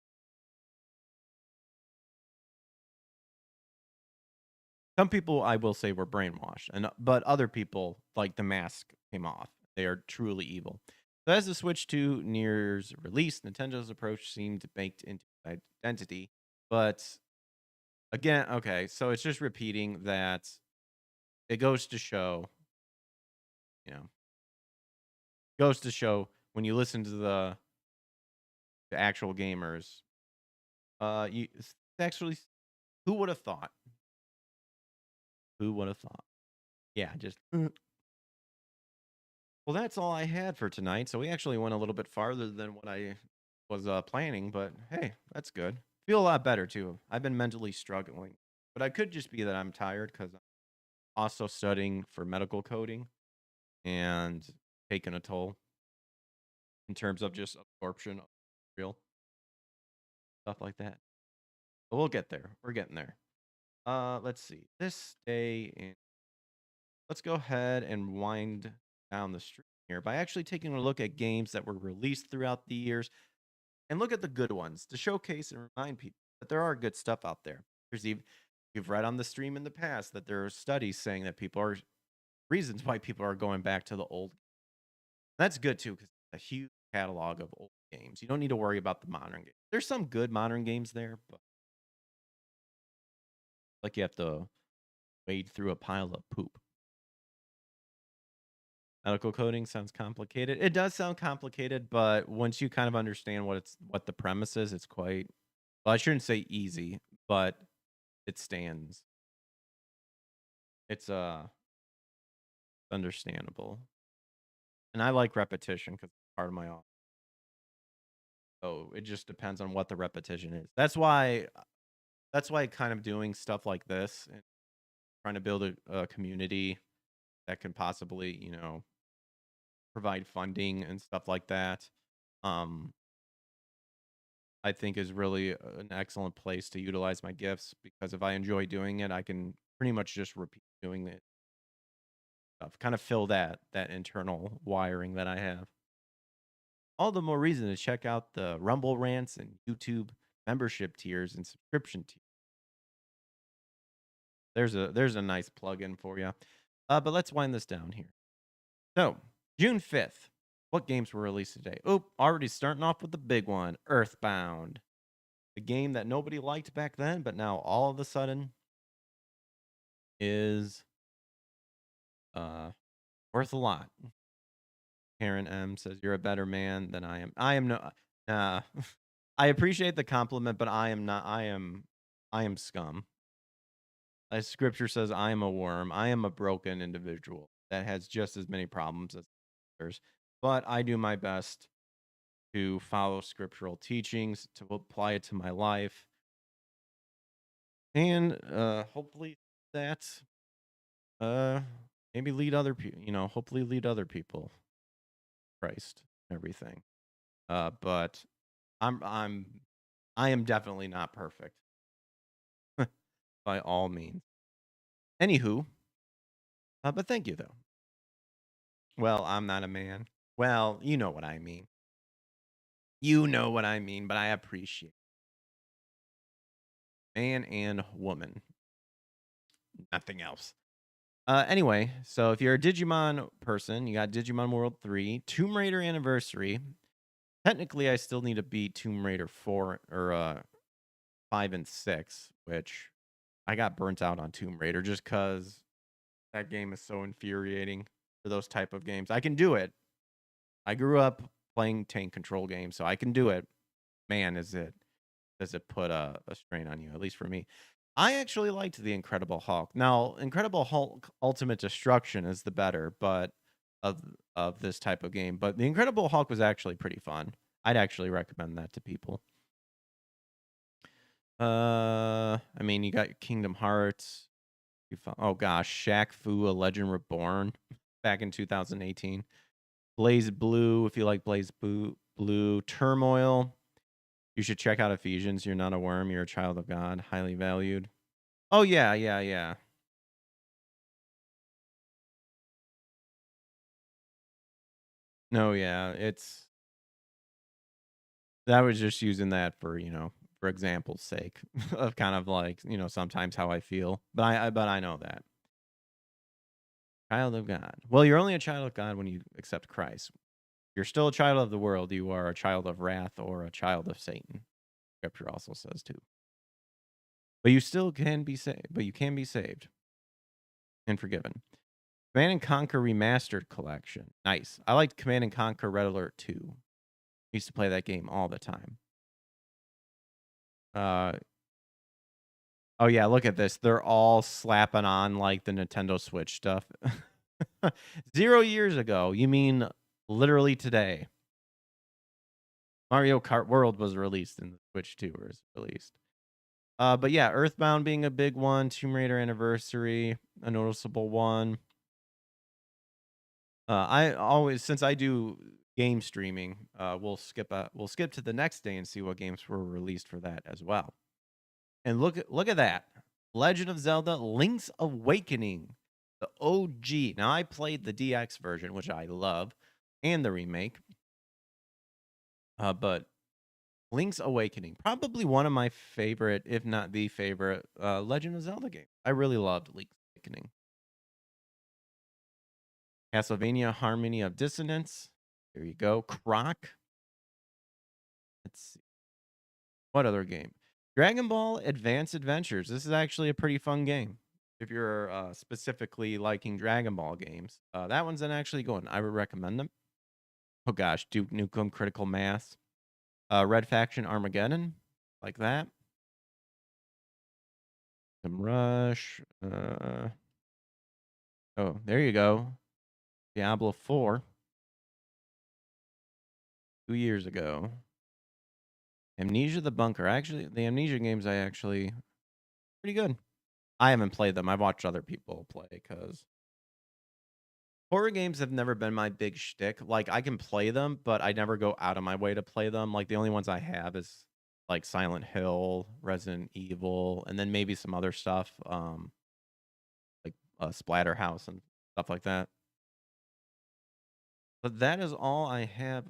Some people, I will say, were brainwashed, but other people, like the mask, came off. They are truly evil. So as the Switch 2 nears release, Nintendo's approach seemed baked into its identity. But again, okay, so it's just repeating that it goes to show, you know, goes to show when you listen to the actual gamers, it's actually, who would have thought? Who would have thought? Yeah, just. Well, that's all I had for tonight. So we actually went a little bit farther than what I was planning, but hey, that's good. Feel a lot better too. I've been mentally struggling, but I could just be that I'm tired because I'm also studying for medical coding and taking a toll in terms of just absorption of real stuff like that. But we'll get there. We're getting there. Let's see. This day in. Let's go ahead and wind down the stream here by actually taking a look at games that were released throughout the years and look at the good ones to showcase and remind people that there are good stuff out there. There's even you've read on the stream in the past that there are studies saying that people are reasons why people are going back to the old. That's good too because it's a huge catalog of old games. You don't need to worry about the modern games. There's some good modern games there, but like you have to wade through a pile of poop. Medical coding sounds complicated. It does sound complicated, but once you kind of understand what the premise is, it's quite, well, I shouldn't say easy, but it stands. It's understandable. And I like repetition because it's part of my office. So it just depends on what the repetition is. That's why kind of doing stuff like this and trying to build a community that can possibly, provide funding and stuff like that. Um, I think is really an excellent place to utilize my gifts because if I enjoy doing it, I can pretty much just repeat doing it stuff, kind of fill that internal wiring that I have. All the more reason to check out the Rumble rants and YouTube membership tiers and subscription tiers. There's a nice plug-in for you. But let's wind this down here. So, June 5th. What games were released today? Oh, already starting off with the big one, Earthbound. The game that nobody liked back then, but now all of a sudden is worth a lot. Karen M says you're a better man than I am. I am no nah. I appreciate the compliment, but I am not I am scum. As scripture says, I am a worm. I am a broken individual that has just as many problems as others. But I do my best to follow scriptural teachings, to apply it to my life. And hopefully that maybe lead other people, hopefully lead other people Christ and everything. But I am definitely not perfect by all means. Anywho, But thank you, though. Well, I'm not a man. Well, you know what I mean. You know what I mean, but I appreciate man and woman. Nothing else. Anyway, so if you're a Digimon person, you got Digimon World 3, Tomb Raider Anniversary. Technically, I still need to beat Tomb Raider 4 or 5 and 6, which I got burnt out on Tomb Raider just because that game is so infuriating for those type of games. I can do it. I grew up playing tank control games, so I can do it. Man, does it put a strain on you, at least for me. I actually liked the Incredible Hulk. Now, Incredible Hulk Ultimate Destruction is the better, but of this type of game. But the Incredible Hulk was actually pretty fun. I'd actually recommend that to people. I mean, you got your Kingdom Hearts. Oh gosh, Shaq Fu: A Legend Reborn back in 2018. Blaze Blue, if you like Blaze Blue. Turmoil. You should check out Ephesians. You're not a worm. You're a child of God. Highly valued. Oh, yeah. No, yeah. That was just using that for, for example's sake of kind of like, sometimes how I feel. But I know that. Child of God. Well, you're only a child of God when you accept Christ. You're still a child of the world. You are a child of wrath or a child of Satan. Scripture also says too. But you still can be saved. But you can be saved and forgiven. Command and Conquer Remastered Collection. Nice. I liked Command and Conquer Red Alert 2. Used to play that game all the time. Oh yeah, look at this. They're all slapping on like the Nintendo Switch stuff. 0 years ago. You mean literally today. Mario Kart World was released and the Switch 2 was released. But yeah, Earthbound being a big one, Tomb Raider Anniversary, a noticeable one. I always, since I do game streaming, we'll skip to the next day and see what games were released for that as well. And look at that, Legend of Zelda: Link's Awakening, the OG. Now I played the DX version, which I love, and the remake. But Link's Awakening, probably one of my favorite, if not the favorite, Legend of Zelda game. I really loved Link's Awakening. Castlevania Harmony of Dissonance. Here you go. Croc. Let's see. What other game? Dragon Ball Advance Adventures. This is actually a pretty fun game. If you're specifically liking Dragon Ball games, that one's an actually good one. I would recommend them. Oh gosh, Duke Nukem Critical Mass. Red Faction Armageddon. Like that. Some Rush. Oh, there you go. Diablo 4. 2 years ago. Amnesia the Bunker. Actually, the Amnesia games pretty good. I haven't played them. I've watched other people play because horror games have never been my big shtick. Like, I can play them, but I never go out of my way to play them. Like, the only ones I have is like Silent Hill, Resident Evil, and then maybe some other stuff, like Splatterhouse and stuff like that. But that is all I have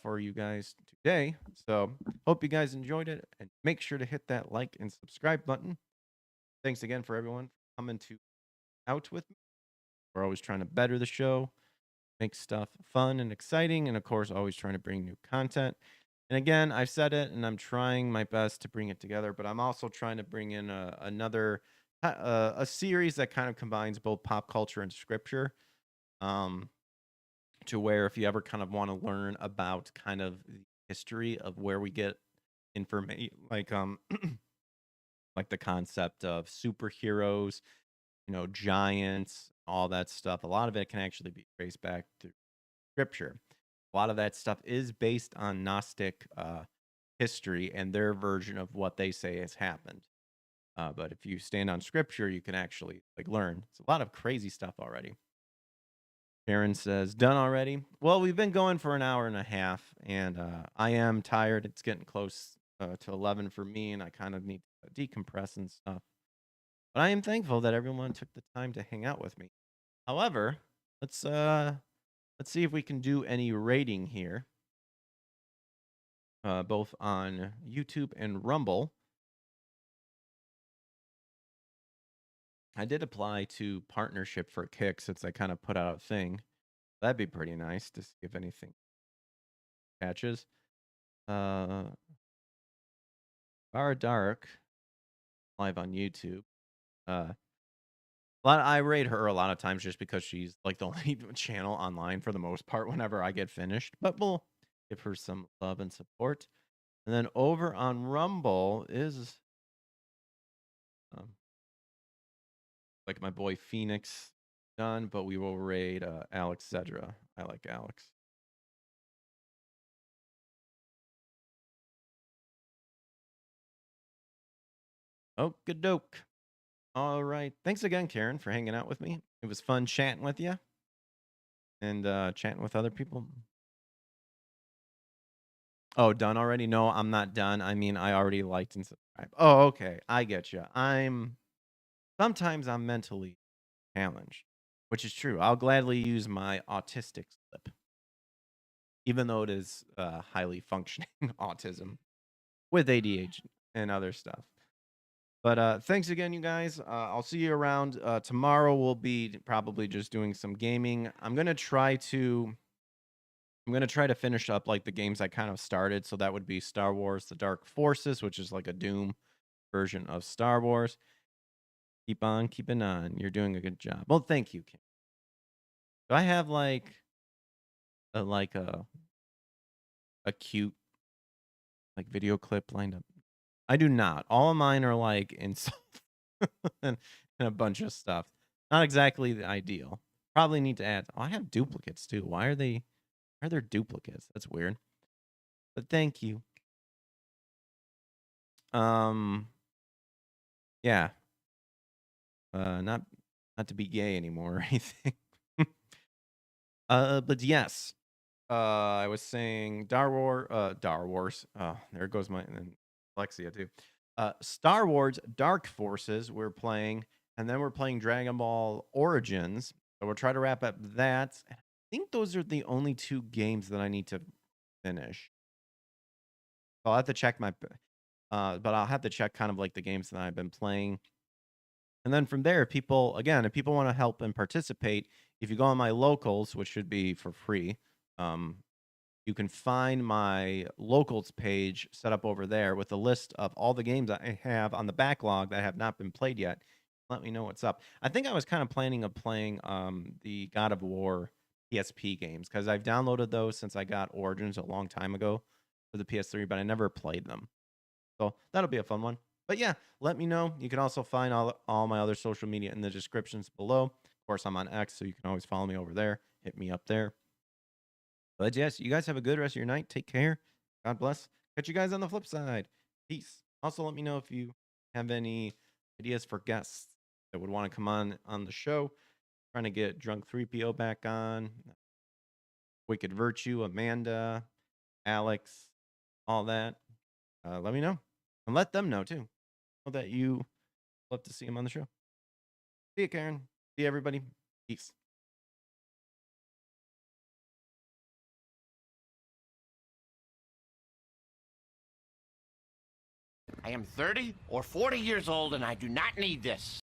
for you guys today. So hope you guys enjoyed it, and make sure to hit that like and subscribe button. Thanks again for everyone coming out with me. We're always trying to better the show, make stuff fun and exciting, and of course, always trying to bring new content. And again, I've said it, and I'm trying my best to bring it together, but I'm also trying to bring in another a series that kind of combines both pop culture and scripture. To where if you ever kind of want to learn about kind of the history of where we get information, like like the concept of superheroes, giants, all that stuff, a lot of it can actually be traced back to scripture. A lot of that stuff is based on Gnostic history and their version of what they say has happened. But if you stand on scripture, you can actually learn. It's a lot of crazy stuff already. Karen says, done already? Well, we've been going for an hour and a half, and I am tired. It's getting close to 11 for me, and I kind of need to decompress and stuff. But I am thankful that everyone took the time to hang out with me. However, let's see if we can do any rating here, both on YouTube and Rumble. I did apply to partnership for Kick since I kind of put out a thing. That'd be pretty nice to see if anything catches. Bar Dark live on YouTube. I rate her a lot of times just because she's like the only channel online for the most part whenever I get finished. But we'll give her some love and support. And then over on Rumble is like my boy Phoenix done, but we will raid Alex Cedra. I like Alex. Okie doke. All right. Thanks again, Karen, for hanging out with me. It was fun chatting with you and chatting with other people. Oh, done already? No, I'm not done. I mean, I already liked and subscribed. Oh, okay. I get you. Sometimes I'm mentally challenged, which is true. I'll gladly use my autistic slip, even though it is highly functioning autism with ADHD and other stuff. But thanks again, you guys. I'll see you around. Tomorrow we'll be probably just doing some gaming. I'm gonna try to finish up like the games I kind of started. So that would be Star Wars: The Dark Forces, which is like a Doom version of Star Wars. Keep on keeping on. You're doing a good job. Well, thank you, Kim. Do I have like a cute like video clip lined up? I do not. All of mine are like insult and a bunch of stuff. Not exactly the ideal. Probably need to add. Oh, I have duplicates too. Why are there duplicates? That's weird. But thank you. Yeah. Not to be gay anymore or anything. But yes. I was saying Dar Wars. Oh, there goes my Alexia too. Star Wars Dark Forces we're playing, and then we're playing Dragon Ball Origins. So we'll try to wrap up that. I think those are the only 2 games that I need to finish. So I'll have to check but I'll have to check kind of like the games that I've been playing. And then from there, if people want to help and participate, if you go on my locals, which should be for free, you can find my locals page set up over there with a list of all the games I have on the backlog that have not been played yet. Let me know what's up. I think I was kind of planning on playing the God of War PSP games because I've downloaded those since I got Origins a long time ago for the PS3, but I never played them. So that'll be a fun one. But yeah, let me know. You can also find all my other social media in the descriptions below. Of course, I'm on X, so you can always follow me over there. Hit me up there. But yes, you guys have a good rest of your night. Take care. God bless. Catch you guys on the flip side. Peace. Also, let me know if you have any ideas for guests that would want to come on the show. Trying to get Drunk 3PO back on. Wicked Virtue, Amanda, Alex, all that. Let me know. And let them know, too. Know that you love to see them on the show. See you, Karen. See you, everybody. Peace. I am 30 or 40 years old and I do not need this.